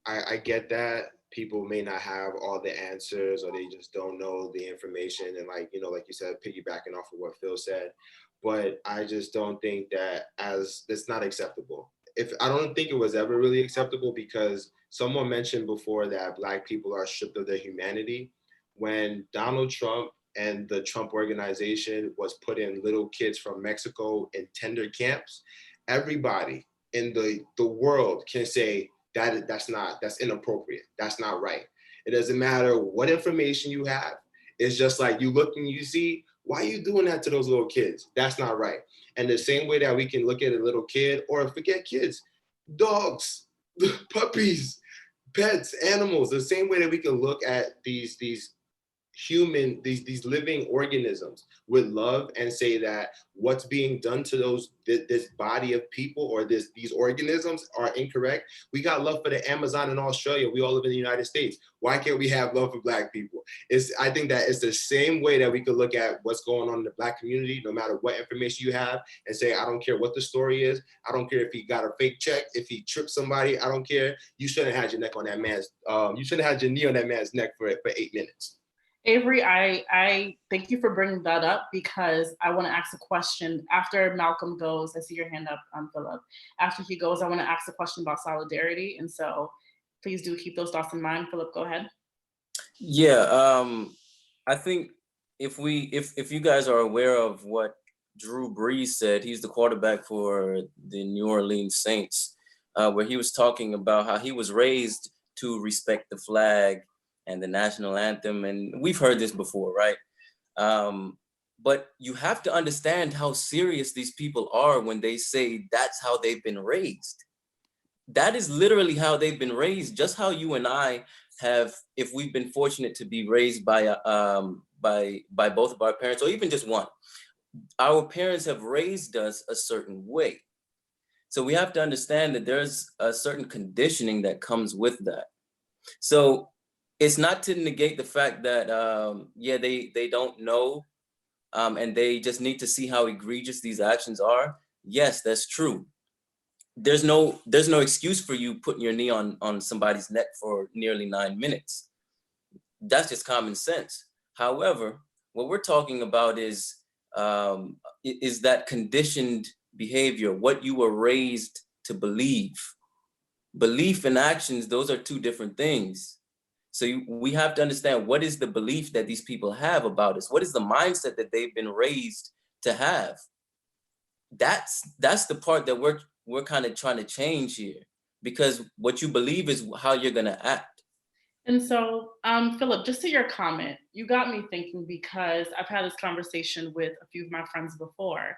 I get that people may not have all the answers or they just don't know the information. And like you said, piggybacking off of what Phil said, but I just don't think that that's not acceptable. I don't think it was ever really acceptable, because someone mentioned before that Black people are stripped of their humanity. When Donald Trump and the Trump organization was putting little kids from Mexico in tender camps, everybody in the world can say that's inappropriate. That's not right. It doesn't matter what information you have. It's just like you look and you see, why are you doing that to those little kids? That's not right. And the same way that we can look at a little kid, or forget kids, dogs, puppies, pets, animals, the same way that we can look at these living organisms with love and say that what's being done to this body of people, or these organisms, are incorrect. We got love for the Amazon in Australia. We all live in the United States. Why can't we have love for Black people? I think that it's the same way that we could look at what's going on in the Black community, no matter what information you have, and say, I don't care what the story is. I don't care if he got a fake check, if he tripped somebody. I don't care. You shouldn't have had your neck on that man's, you shouldn't have had your knee on that man's neck for 8 minutes. Avery, I thank you for bringing that up, because I want to ask a question after Malcolm goes. I see your hand up, Phillip. After he goes, I want to ask a question about solidarity, and so please do keep those thoughts in mind. Phillip, go ahead. Yeah, I think if you guys are aware of what Drew Brees said, he's the quarterback for the New Orleans Saints, where he was talking about how he was raised to respect the flag and the national anthem. And we've heard this before, right? But you have to understand how serious these people are when they say that's how they've been raised. That is literally how they've been raised, just how you and I have, if we've been fortunate to be raised by both of our parents, or even just one. Our parents have raised us a certain way. So we have to understand that there's a certain conditioning that comes with that. So it's not to negate the fact that, they don't know, and they just need to see how egregious these actions are. Yes, that's true. There's no excuse for you putting your knee on somebody's neck for nearly 9 minutes. That's just common sense. However, what we're talking about is that conditioned behavior, what you were raised to believe. Belief and actions, those are two different things. So we have to understand, what is the belief that these people have about us? What is the mindset that they've been raised to have? That's the part that we're kind of trying to change here, because what you believe is how you're going to act. And so, Phillip, just to your comment, you got me thinking, because I've had this conversation with a few of my friends before.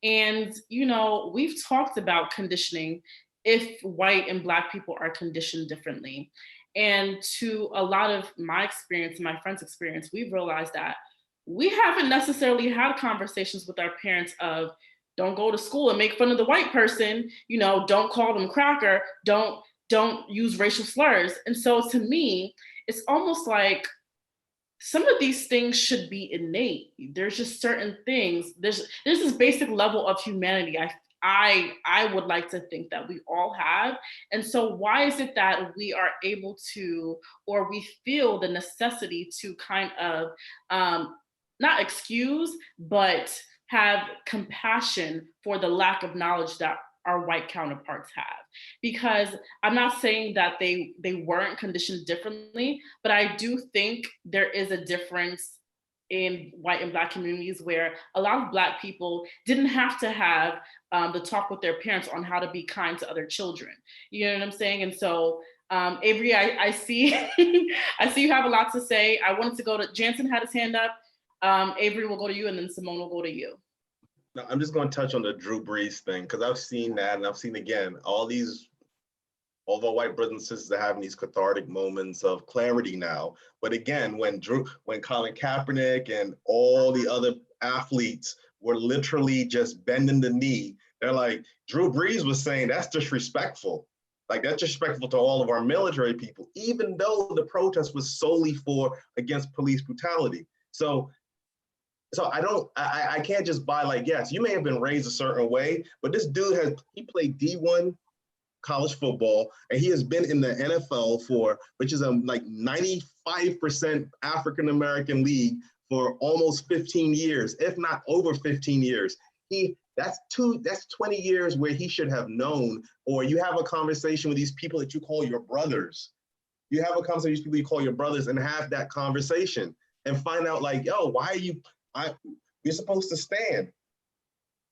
And, we've talked about conditioning, if white and Black people are conditioned differently. And to a lot of my experience, my friends' experience, we've realized that we haven't necessarily had conversations with our parents of, don't go to school and make fun of the white person, don't call them cracker, don't use racial slurs. And so to me, it's almost like some of these things should be innate. There's just certain things, there's this basic level of humanity I would like to think that we all have. And so why is it that we are able to, or we feel the necessity to kind of not excuse, but have compassion for the lack of knowledge that our white counterparts have? Because I'm not saying that they weren't conditioned differently, but I do think there is a difference in white and Black communities where a lot of Black people didn't have to have the talk with their parents on how to be kind to other children. You know what I'm saying? And so, Avery, I see, I see you have a lot to say. I wanted to go to, Jansen had his hand up. Avery will go to you, and then Simone will go to you. No, I'm just going to touch on the Drew Brees thing, because I've seen that, and I've seen, again, all the white brothers and sisters are having these cathartic moments of clarity now. But again, when Colin Kaepernick and all the other athletes were literally just bending the knee, they're like, Drew Brees was saying that's disrespectful. Like, that's disrespectful to all of our military people, even though the protest was solely against police brutality. So I can't just buy, like, yes, you may have been raised a certain way, but this dude he played D1 college football, and he has been in the NFL which is a like 95% African-American league, for almost 15 years, if not over 15 years. that's 20 years where he should have known. Or you have a conversation with these people that you call your brothers. You have a conversation with people you call your brothers and have that conversation and find out like, yo, why are you're supposed to stand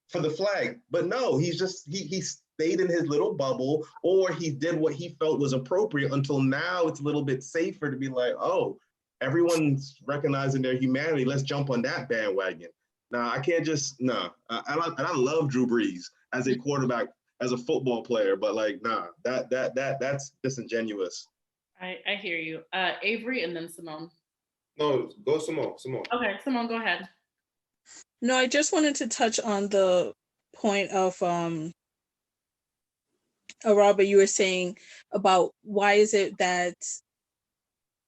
for the flag. But no, he stayed in his little bubble, or he did what he felt was appropriate until now it's a little bit safer to be like, oh, everyone's recognizing their humanity. Let's jump on that bandwagon. Now, I can't just, no. And I love Drew Brees as a quarterback, as a football player, but like, nah, that's disingenuous. I hear you. Avery and then Simone. No, go Simone. Okay, Simone, go ahead. No, I just wanted to touch on the point of Robert, you were saying about why is it that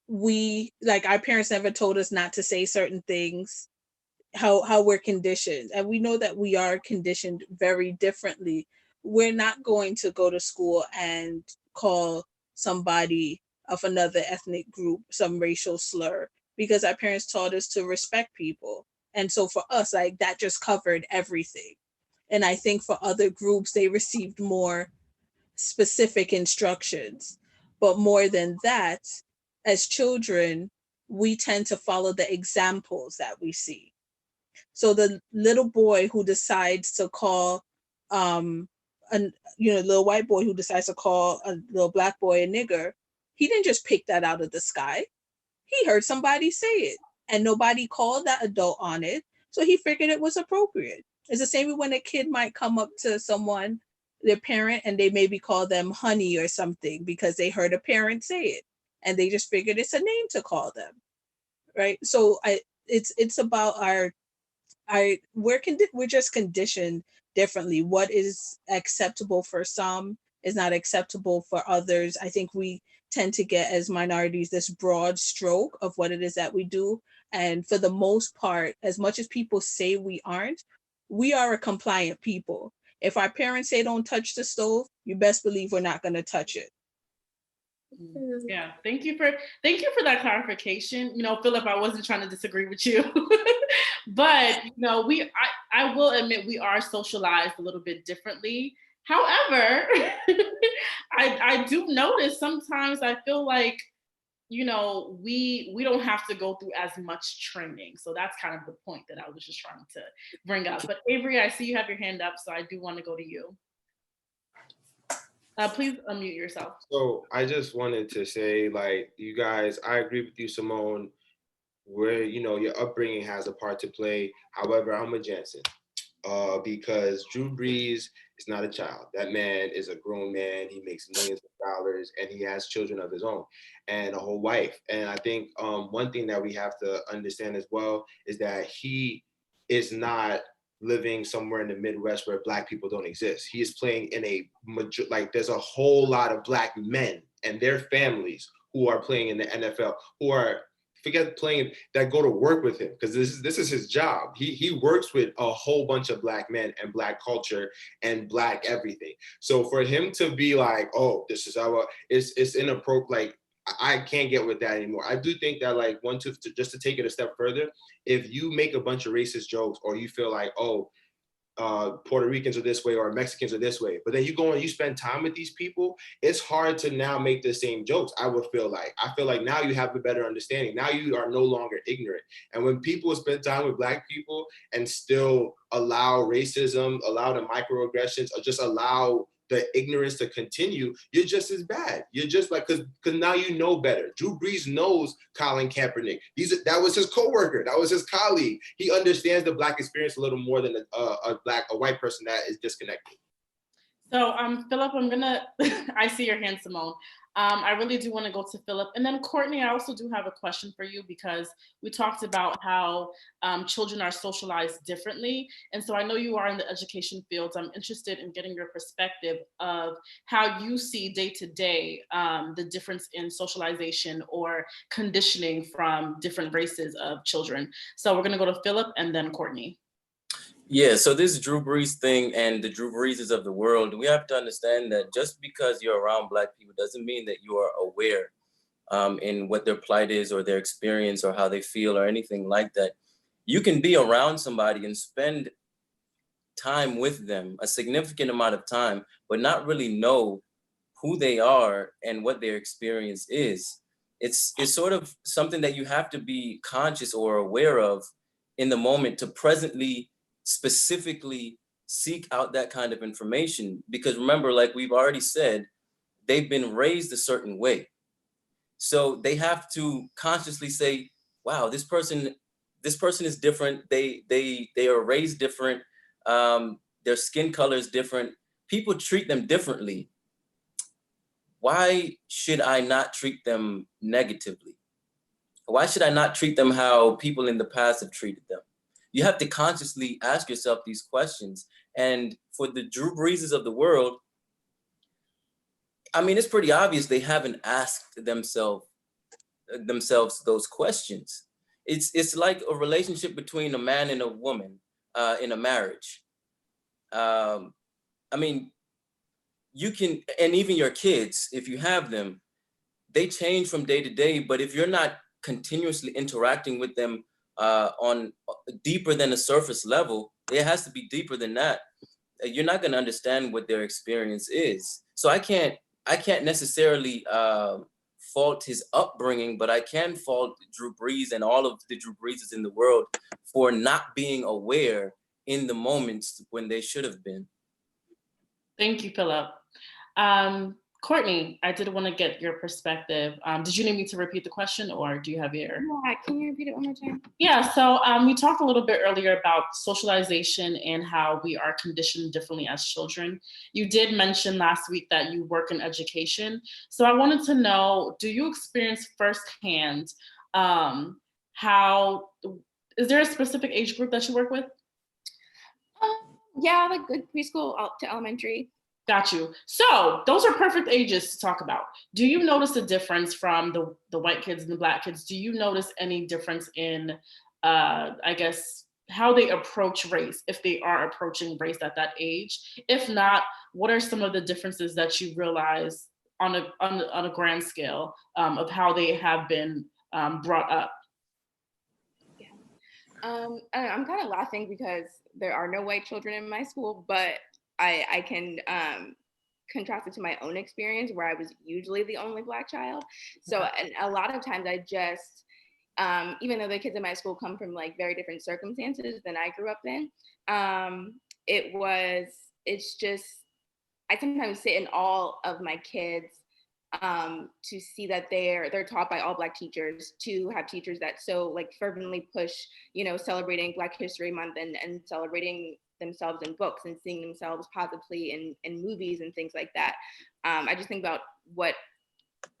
we, like, our parents never told us not to say certain things, how we're conditioned, and we know that we are conditioned very differently. We're not going to go to school and call somebody of another ethnic group some racial slur because our parents taught us to respect people. And so for us, like, that just covered everything. And I think for other groups, they received more specific instructions. But more than that, as children, we tend to follow the examples that we see. So the little boy who decides to call little white boy who decides to call a little black boy a nigger, he didn't just pick that out of the sky. He heard somebody say it and nobody called that adult on it. So he figured it was appropriate. It's the same when a kid might come up to someone, their parent, and they maybe call them honey or something because they heard a parent say it and they just figured it's a name to call them. Right. So it's about we're just conditioned differently. What is acceptable for some is not acceptable for others. I think we tend to get, as minorities, this broad stroke of what it is that we do. And for the most part, as much as people say we aren't, we are a compliant people. If our parents say don't touch the stove, you best believe we're not going to touch it. Yeah, thank you for that clarification. Phillip, I wasn't trying to disagree with you, but I will admit we are socialized a little bit differently. However, I do notice sometimes I feel like we don't have to go through as much training. So that's kind of the point that I was just trying to bring up. But Avery, I see you have your hand up, so I do want to go to you. Please unmute yourself. So I just wanted to say, like, you guys, I agree with you, Simone, where, your upbringing has a part to play. However, I'm a Jansen because Drew Brees is not a child. That man is a grown man. He makes millions of dollars and he has children of his own and a whole wife. And I think one thing that we have to understand as well is that he is not living somewhere in the Midwest where Black people don't exist. He is playing in there's a whole lot of Black men and their families who are playing in the NFL, who are, forget playing, that go to work with him, because this is his job. He works with a whole bunch of Black men and Black culture and Black everything. So for him to be like, oh, this is how it's inappropriate, like, I can't get with that anymore. I do think that, like, just to take it a step further, if you make a bunch of racist jokes or you feel like, oh, Puerto Ricans are this way or Mexicans are this way, but then you go and you spend time with these people, it's hard to now make the same jokes. I feel like now you have a better understanding. Now you are no longer ignorant. And when people spend time with Black people and still allow racism, allow the microaggressions, or just allow the ignorance to continue, you're just as bad. You're just like, because now you know better. Drew Brees knows Colin Kaepernick. That was his coworker. That was his colleague. He understands the Black experience a little more than a white person that is disconnected. So, Phillip, I see your hand, Simone. I really do want to go to Phillip. And then Courtney, I also do have a question for you because we talked about how children are socialized differently. And so I know you are in the education fields. I'm interested in getting your perspective of how you see day to day the difference in socialization or conditioning from different races of children. So we're going to go to Phillip and then Courtney. Yeah, so this Drew Brees thing and the Drew Breeses of the world, we have to understand that just because you're around Black people doesn't mean that you are aware in what their plight is or their experience or how they feel or anything like that. You can be around somebody and spend time with them, a significant amount of time, but not really know who they are and what their experience is. It's sort of something that you have to be conscious or aware of in the moment to presently, specifically seek out that kind of information. Because remember, like we've already said, they've been raised a certain way. So they have to consciously say, wow, this person is different. They are raised different. Their skin color is different. People treat them differently. Why should I not treat them negatively? Why should I not treat them how people in the past have treated them? You have to consciously ask yourself these questions. And for the Drew Breeses of the world, I mean, it's pretty obvious they haven't asked themselves those questions. It's like a relationship between a man and a woman in a marriage. I mean, you can, and even your kids, if you have them, they change from day to day. But if you're not continuously interacting with them on deeper than a surface level, it has to be deeper than that. You're not going to understand what their experience is. So I can't necessarily fault his upbringing, but I can fault Drew Brees and all of the Drew Breeses in the world for not being aware in the moments when they should have been. Thank you, Phillip. Courtney, I did want to get your perspective. Did you need me to repeat the question, or do you have your? Yeah, can you repeat it one more time? Yeah, so we talked a little bit earlier about socialization and how we are conditioned differently as children. You did mention last week that you work in education. So I wanted to know, do you experience firsthand how, is there a specific age group that you work with? Yeah, like good preschool to elementary. Got you. So those are perfect ages to talk about. Do you notice a difference from the white kids and the black kids? Do you notice any difference in, I guess, how they approach race, if they are approaching race at that age? If not, what are some of the differences that you realize on a grand scale of how they have been brought up? I'm kind of laughing because there are no white children in my school, but I can contrast it to my own experience where I was usually the only black child. So and a lot of times I just, even though the kids in my school come from like very different circumstances than I grew up in, it's just, I sometimes sit in awe of my kids to see that they're taught by all black teachers, to have teachers that so like fervently push, celebrating Black History Month and celebrating themselves in books and seeing themselves positively in movies and things like that. I just think about what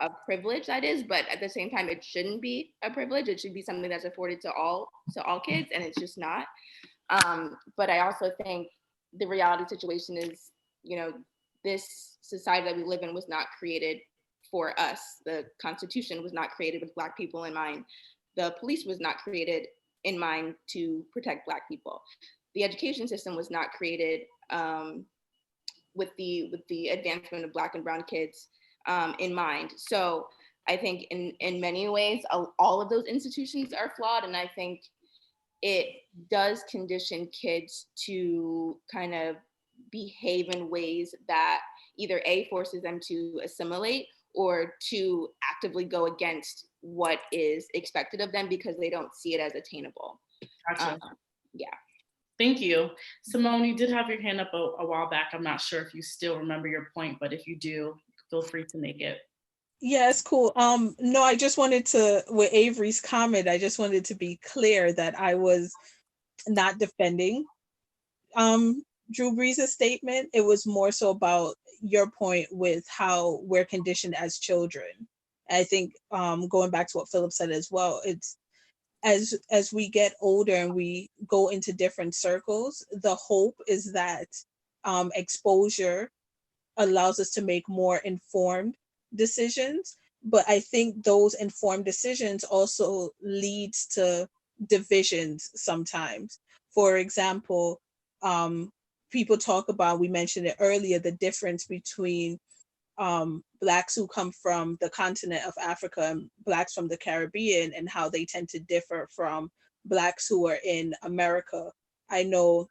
a privilege that is, but at the same time, it shouldn't be a privilege. It should be something that's afforded to all kids, and it's just not. But I also think the reality situation is, this society that we live in was not created for us. The Constitution was not created with Black people in mind. The police was not created in mind to protect Black people. The education system was not created with the advancement of Black and brown kids in mind. So I think in many ways, all of those institutions are flawed. And I think it does condition kids to kind of behave in ways that either A, forces them to assimilate, or to actively go against what is expected of them because they don't see it as attainable. Gotcha. Yeah. Thank you. Simone, you did have your hand up a while back. I'm not sure if you still remember your point, but if you do, feel free to make it. Yeah, it's cool. No, I just wanted to, with Avery's comment, I just wanted to be clear that I was not defending Drew Brees' statement. It was more so about your point with how we're conditioned as children. I think going back to what Phillip said as well, it's as we get older and we go into different circles, the hope is that exposure allows us to make more informed decisions. But I think those informed decisions also leads to divisions sometimes. For example, people talk about, we mentioned it earlier, the difference between Blacks who come from the continent of Africa and Blacks from the Caribbean, and how they tend to differ from Blacks who are in America. I know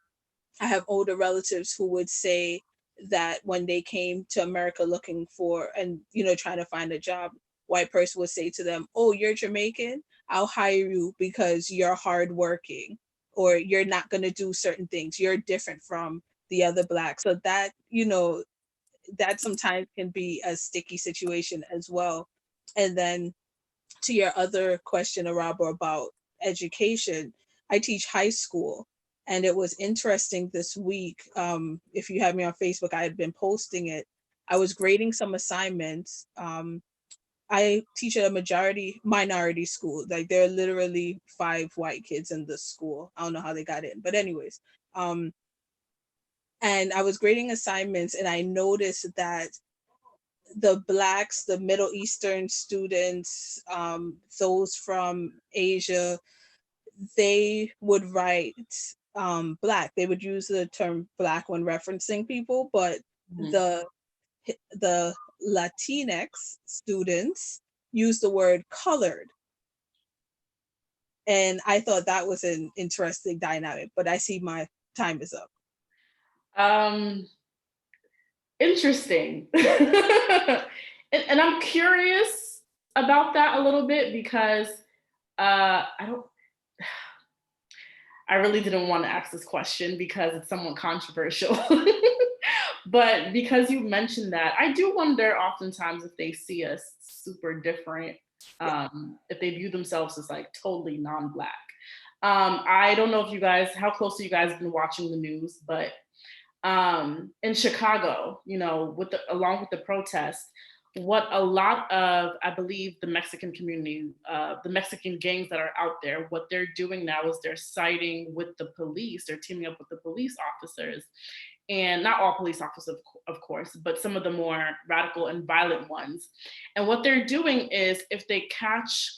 I have older relatives who would say that when they came to America looking for and trying to find a job, white person would say to them, "Oh, you're Jamaican? I'll hire you because you're hardworking, or you're not going to do certain things. You're different from the other blacks." So that that sometimes can be a sticky situation as well. And then to your other question, Araba, about education, I teach high school. And it was interesting this week. If you have me on Facebook, I had been posting it. I was grading some assignments. I teach at a majority minority school. Like there are literally 5 white kids in the school. I don't know how they got in, but anyways, and I was grading assignments, and I noticed that the blacks, the Middle Eastern students, those from Asia, they would write black. They would use the term black when referencing people, but Mhm. the Latinx students use the word colored. And I thought that was an interesting dynamic, but I see my time is up. Um, Interesting. And I'm curious about that a little bit because I don't I really didn't want to ask this question because it's somewhat controversial. But because you mentioned that, I do wonder oftentimes if they see us super different, if they view themselves as like totally non-black. I don't know if you guys, how close you guys been watching the news, but in Chicago, with along with the protest, what a lot of, I believe, the Mexican community, the Mexican gangs that are out there, what they're doing now is they're siding with the police. They're teaming up with the police officers, and not all police officers, of course, but some of the more radical and violent ones. And what they're doing is, if they catch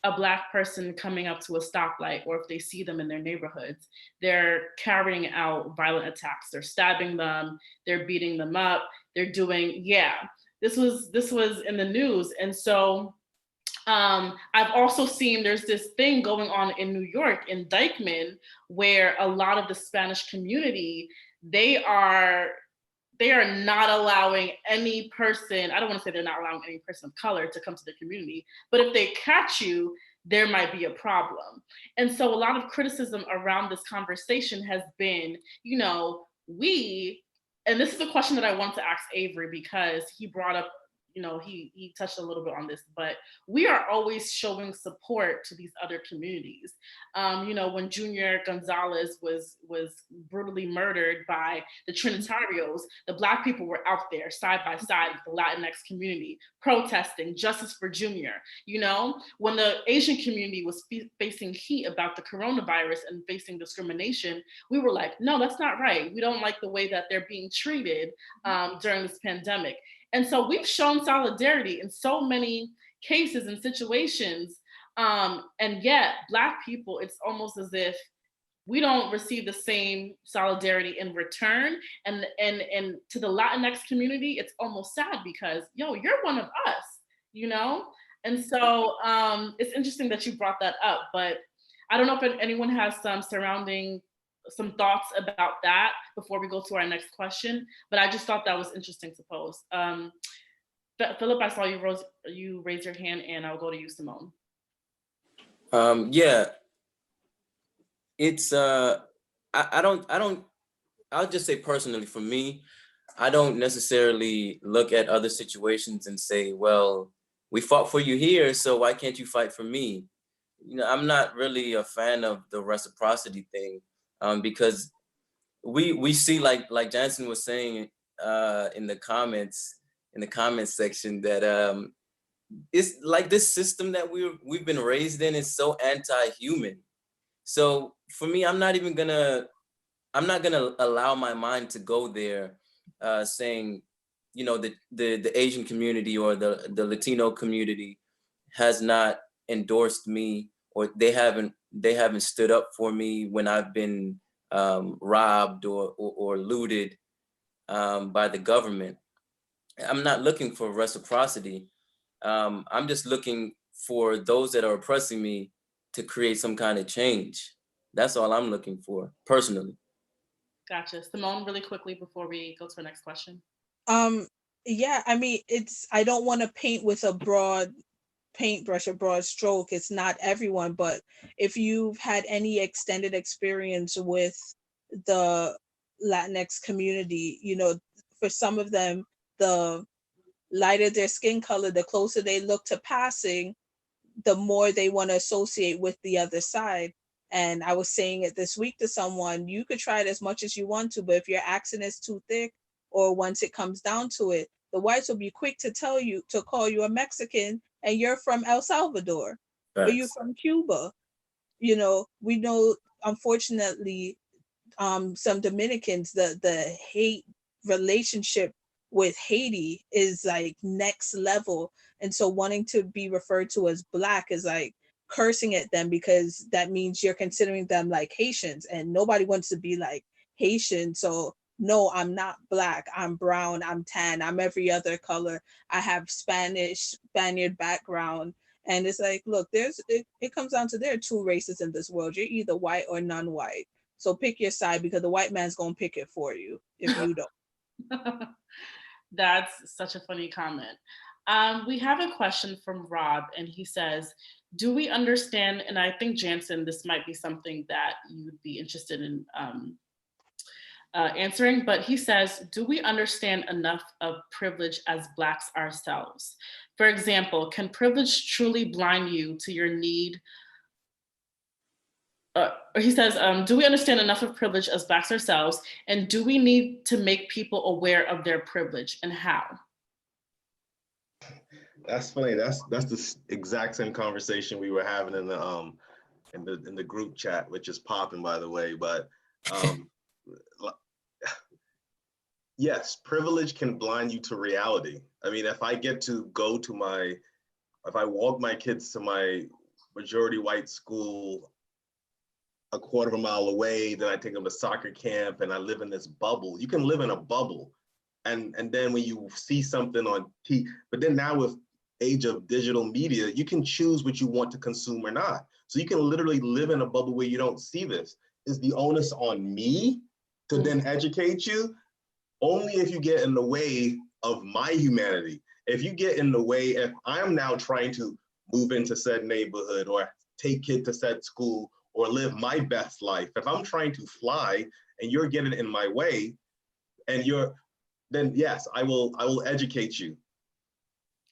a Black person coming up to a stoplight, or if they see them in their neighborhoods, they're carrying out violent attacks. They're stabbing them, they're beating them up, they're doing, yeah. This was in the news. And so I've also seen there's this thing going on in New York, in Dykeman, where a lot of the Spanish community, they are not allowing any person, I don't want to say they're not allowing any person of color to come to the community, but if they catch you, there might be a problem. And so a lot of criticism around this conversation has been, and this is a question that I want to ask Avery, because he brought up, he touched a little bit on this, but we are always showing support to these other communities. When Junior Gonzalez was brutally murdered by the Trinitarios, the Black people were out there side by side with the Latinx community, protesting justice for Junior. When the Asian community was facing heat about the coronavirus and facing discrimination, we were like, no, that's not right. We don't like the way that they're being treated during this pandemic. And so we've shown solidarity in so many cases and situations. And yet, Black people, it's almost as if we don't receive the same solidarity in return. And to the Latinx community, it's almost sad because, you're one of us. And so it's interesting that you brought that up, but I don't know if anyone has some thoughts about that before we go to our next question, but I just thought that was interesting to pose. Phillip, I saw you raise your hand, and I'll go to you, Simone. Yeah, it's I'll just say personally, for me, I don't necessarily look at other situations and say, well, we fought for you here, so why can't you fight for me? I'm not really a fan of the reciprocity thing, because we see, like Jansen was saying in the comments section, that it's like this system that we've been raised in is so anti-human. So for me, I'm not gonna allow my mind to go there, saying, the Asian community or the Latino community has not endorsed me, or they haven't stood up for me when I've been robbed or looted by the government. I'm not looking for reciprocity. I'm just looking for those that are oppressing me to create some kind of change. That's all I'm looking for, personally. Gotcha. Simone, really quickly before we go to the next question. Yeah, I mean, I don't want to paint with a broad paintbrush, a broad stroke. It's not everyone, but if you've had any extended experience with the Latinx community, you know, for some of them, the lighter their skin color, the closer they look to passing, the more they want to associate with the other side. And I was saying it this week to someone, you could try it as much as you want to, but if your accent is too thick, or once it comes down to it, the whites will be quick to tell you to call you a Mexican and you're from El Salvador or you're Facts. from Cuba. You know, we know, unfortunately, some Dominicans, the hate relationship with Haiti is like next level. And so wanting to be referred to as Black is like cursing at them, because that means you're considering them like Haitians, and nobody wants to be like Haitian. So no, I'm not Black, I'm brown, I'm tan, I'm every other color, I have Spaniard background. And it's like, look, it comes down to, there are two races in this world. You're either white or non-white. So pick your side, because the white man's gonna pick it for you if you don't. That's such a funny comment. We have a question from Rob, and he says, do we understand, and I think Jansen, this might be something that you would be interested in answering, but he says, do we understand enough of privilege as Blacks ourselves? For example, can privilege truly blind you to your need? He says, do we understand enough of privilege as Blacks ourselves, and do we need to make people aware of their privilege, and how? That's funny. That's the exact same conversation we were having in the group chat, which is popping, by the way. But yes, privilege can blind you to reality. I mean, if I walk my kids to my majority white school a quarter of a mile away, then I take them to soccer camp, and I live in this bubble. You can live in a bubble. And then when you see something on TV, but then now with age of digital media, you can choose what you want to consume or not. So you can literally live in a bubble where you don't see this. Is the onus on me to then educate you? Only if you get in the way of my humanity. If you get in the way, if I'm now trying to move into said neighborhood or take kid to said school or live my best life, if I'm trying to fly and you're getting in my way, and then yes, I will educate you.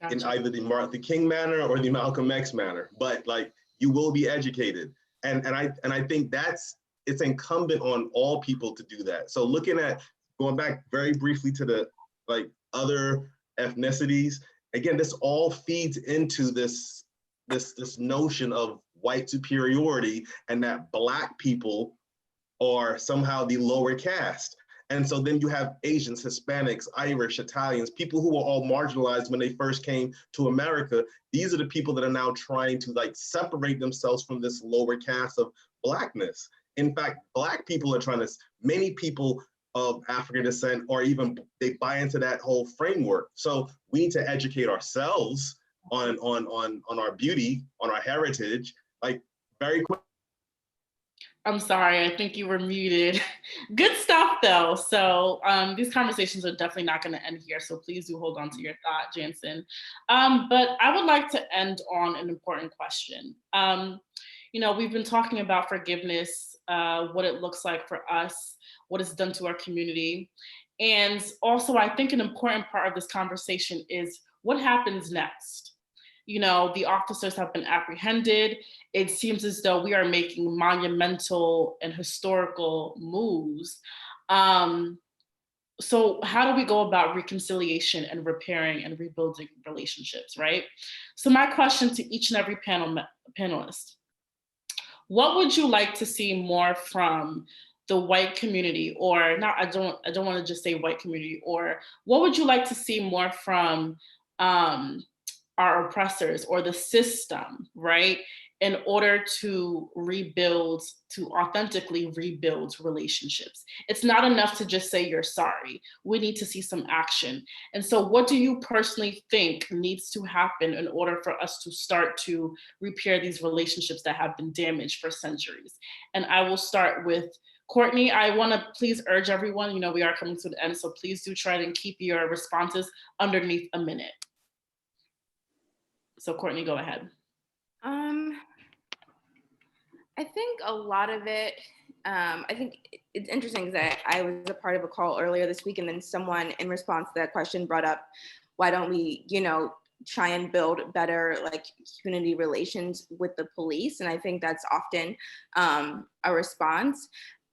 Gotcha. In either the Martin Luther King manner or the Malcolm X manner, but like, you will be educated. And I think it's incumbent on all people to do that. So going back very briefly to the other ethnicities, again, this all feeds into this notion of white superiority, and that Black people are somehow the lower caste. And so then you have Asians, Hispanics, Irish, Italians, people who were all marginalized when they first came to America. These are the people that are now trying to separate themselves from this lower caste of Blackness. In fact, Black people are many people of African descent, or even they buy into that whole framework. So we need to educate ourselves on our beauty, on our heritage, very quick. I'm sorry, I think you were muted. Good stuff though. So these conversations are definitely not going to end here. So please do hold on to your thought, Jansen. But I would like to end on an important question. We've been talking about forgiveness, what it looks like for us, what it's done to our community. And also, I think an important part of this conversation is what happens next. The officers have been apprehended. It seems as though we are making monumental and historical moves. So how do we go about reconciliation and repairing and rebuilding relationships, right? So my question to each and every panelist, what would you like to see more from the white community, or not, I don't want to just say white community, or what would you like to see more from our oppressors or the system, right? In order to authentically rebuild relationships. It's not enough to just say you're sorry. We need to see some action. And so what do you personally think needs to happen in order for us to start to repair these relationships that have been damaged for centuries? And I will start with Courtney, I want to please urge everyone, we are coming to the end, so please do try and keep your responses underneath a minute. So Courtney, go ahead. I think a lot of it, I think it's interesting that I was a part of a call earlier this week, and then someone in response to that question brought up, why don't we, try and build better like community relations with the police? And I think that's often a response.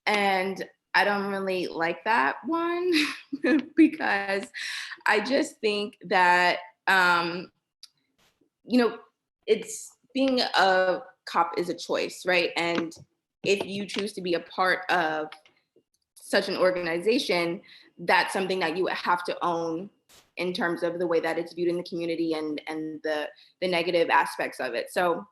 And I don't really like that one because I just think that, it's being a cop is a choice, right? And if you choose to be a part of such an organization, that's something that you have to own in terms of the way that it's viewed in the community and the negative aspects of it. So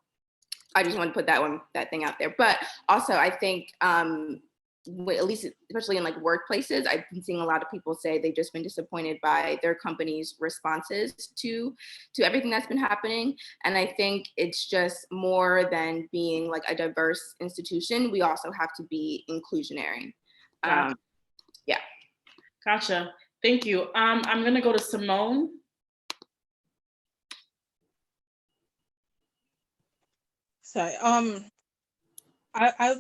I just want to put that thing out there. But also I think at least especially in like workplaces, I've been seeing a lot of people say they've just been disappointed by their company's responses to everything that's been happening. And I think it's just more than being like a diverse institution, we also have to be inclusionary. Yeah. Gotcha. Thank you. I'm gonna go to Simone. Sorry. I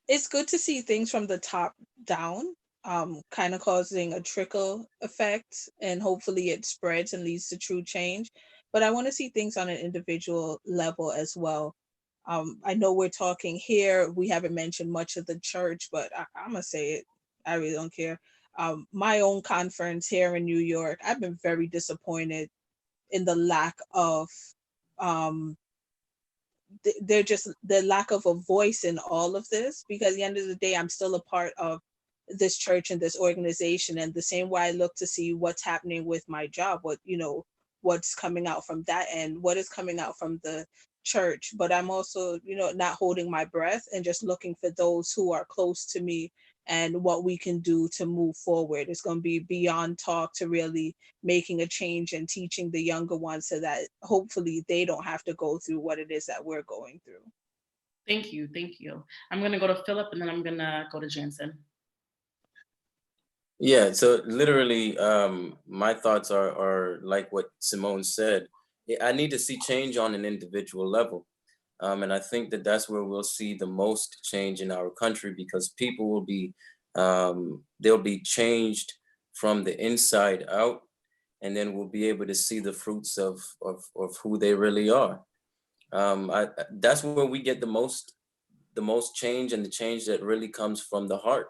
it's good to see things from the top down, kind of causing a trickle effect, and hopefully it spreads and leads to true change. But I want to see things on an individual level as well. I know we're talking here, we haven't mentioned much of the church, but I'm gonna say it. I really don't care. My own conference here in New York, I've been very disappointed in the lack of the lack of a voice in all of this, because at the end of the day, I'm still a part of this church and this organization. And the same way I look to see what's happening with my job, what's coming out from that end, what is coming out from the church. But I'm also, not holding my breath and just looking for those who are close to me and what we can do to move forward. It's going to be beyond talk to really making a change and teaching the younger ones so that hopefully they don't have to go through what it is that we're going through. Thank you. I'm going to go to Phillip and then I'm going to go to Jansen. Yeah, so literally, my thoughts are like what Simone said. I need to see change on an individual level. And I think that that's where we'll see the most change in our country, because people will be, they'll be changed from the inside out, and then we'll be able to see the fruits of who they really are. That's where we get the most change, and the change that really comes from the heart.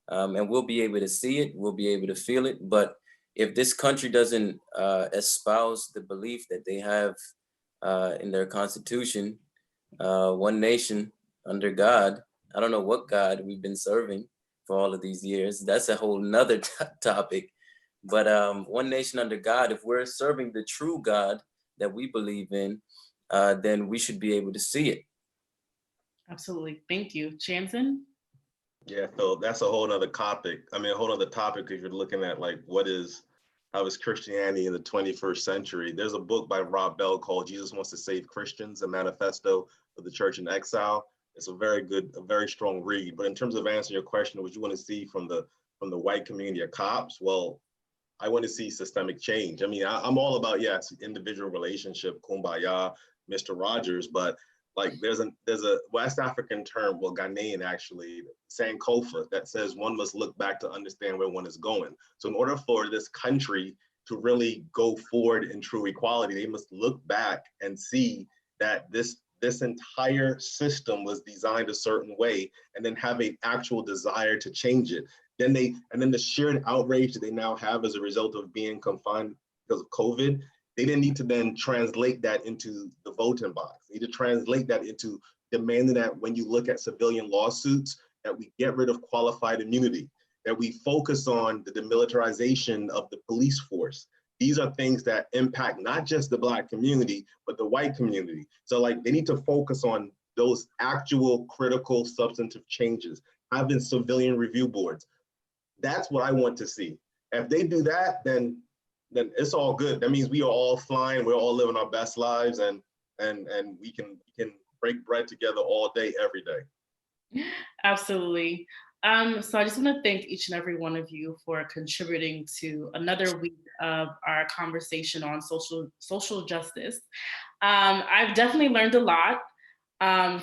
And we'll be able to see it, we'll be able to feel it. But if this country doesn't espouse the belief that they have in their constitution, one nation under God, I don't know what God we've been serving for all of these years. That's a whole nother topic. But one nation under God, if we're serving the true God that we believe in, then we should be able to see it. Absolutely. Thank you. Jansen? Yeah, so that's a whole nother topic. I mean, a whole other topic if you're looking at like how is Christianity in the 21st century? There's a book by Rob Bell called Jesus Wants to Save Christians, a manifesto for the church in exile. It's a very strong read. But in terms of answering your question, what you want to see from the white community of cops, well, I want to see systemic change. I mean, I'm all about, yes, individual relationship, kumbaya, Mr. Rogers, but like there's a West African term, well, Ghanaian actually, Sankofa, that says one must look back to understand where one is going. So in order for this country to really go forward in true equality, they must look back and see that this entire system was designed a certain way, and then have an actual desire to change it. Then the shared outrage that they now have as a result of being confined because of COVID, they didn't need to then translate that into the voting box. They need to translate that into demanding that when you look at civilian lawsuits, that we get rid of qualified immunity, that we focus on the demilitarization of the police force. These are things that impact not just the Black community, but the white community. So like they need to focus on those actual critical substantive changes, having civilian review boards. That's what I want to see. If they do that, then it's all good. That means we are all flying, we're all living our best lives, and we can break bread together all day, every day. Absolutely. So I just want to thank each and every one of you for contributing to another week of our conversation on social justice. I've definitely learned a lot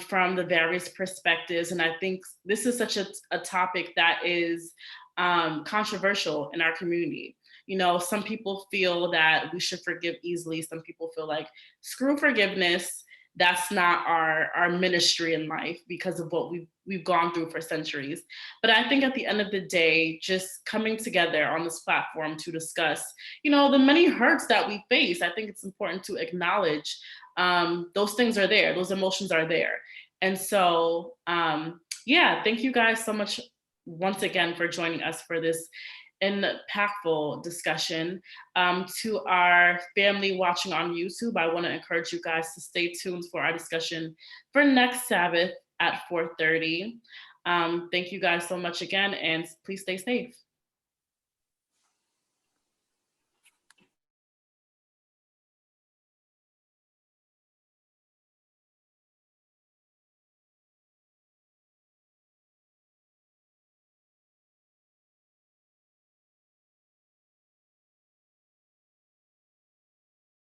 from the various perspectives, and I think this is such a topic that is controversial in our community. You know, some people feel that we should forgive easily. Some people feel like screw forgiveness. That's not our ministry in life because of what we've gone through for centuries. But I think at the end of the day, just coming together on this platform to discuss, you know, the many hurts that we face, I think it's important to acknowledge those things are there, those emotions are there. And so, yeah, thank you guys so much once again for joining us for this impactful discussion. To our family watching on YouTube, I want to encourage you guys to stay tuned for our discussion for next Sabbath at 4:30. Thank you guys so much again, and please stay safe.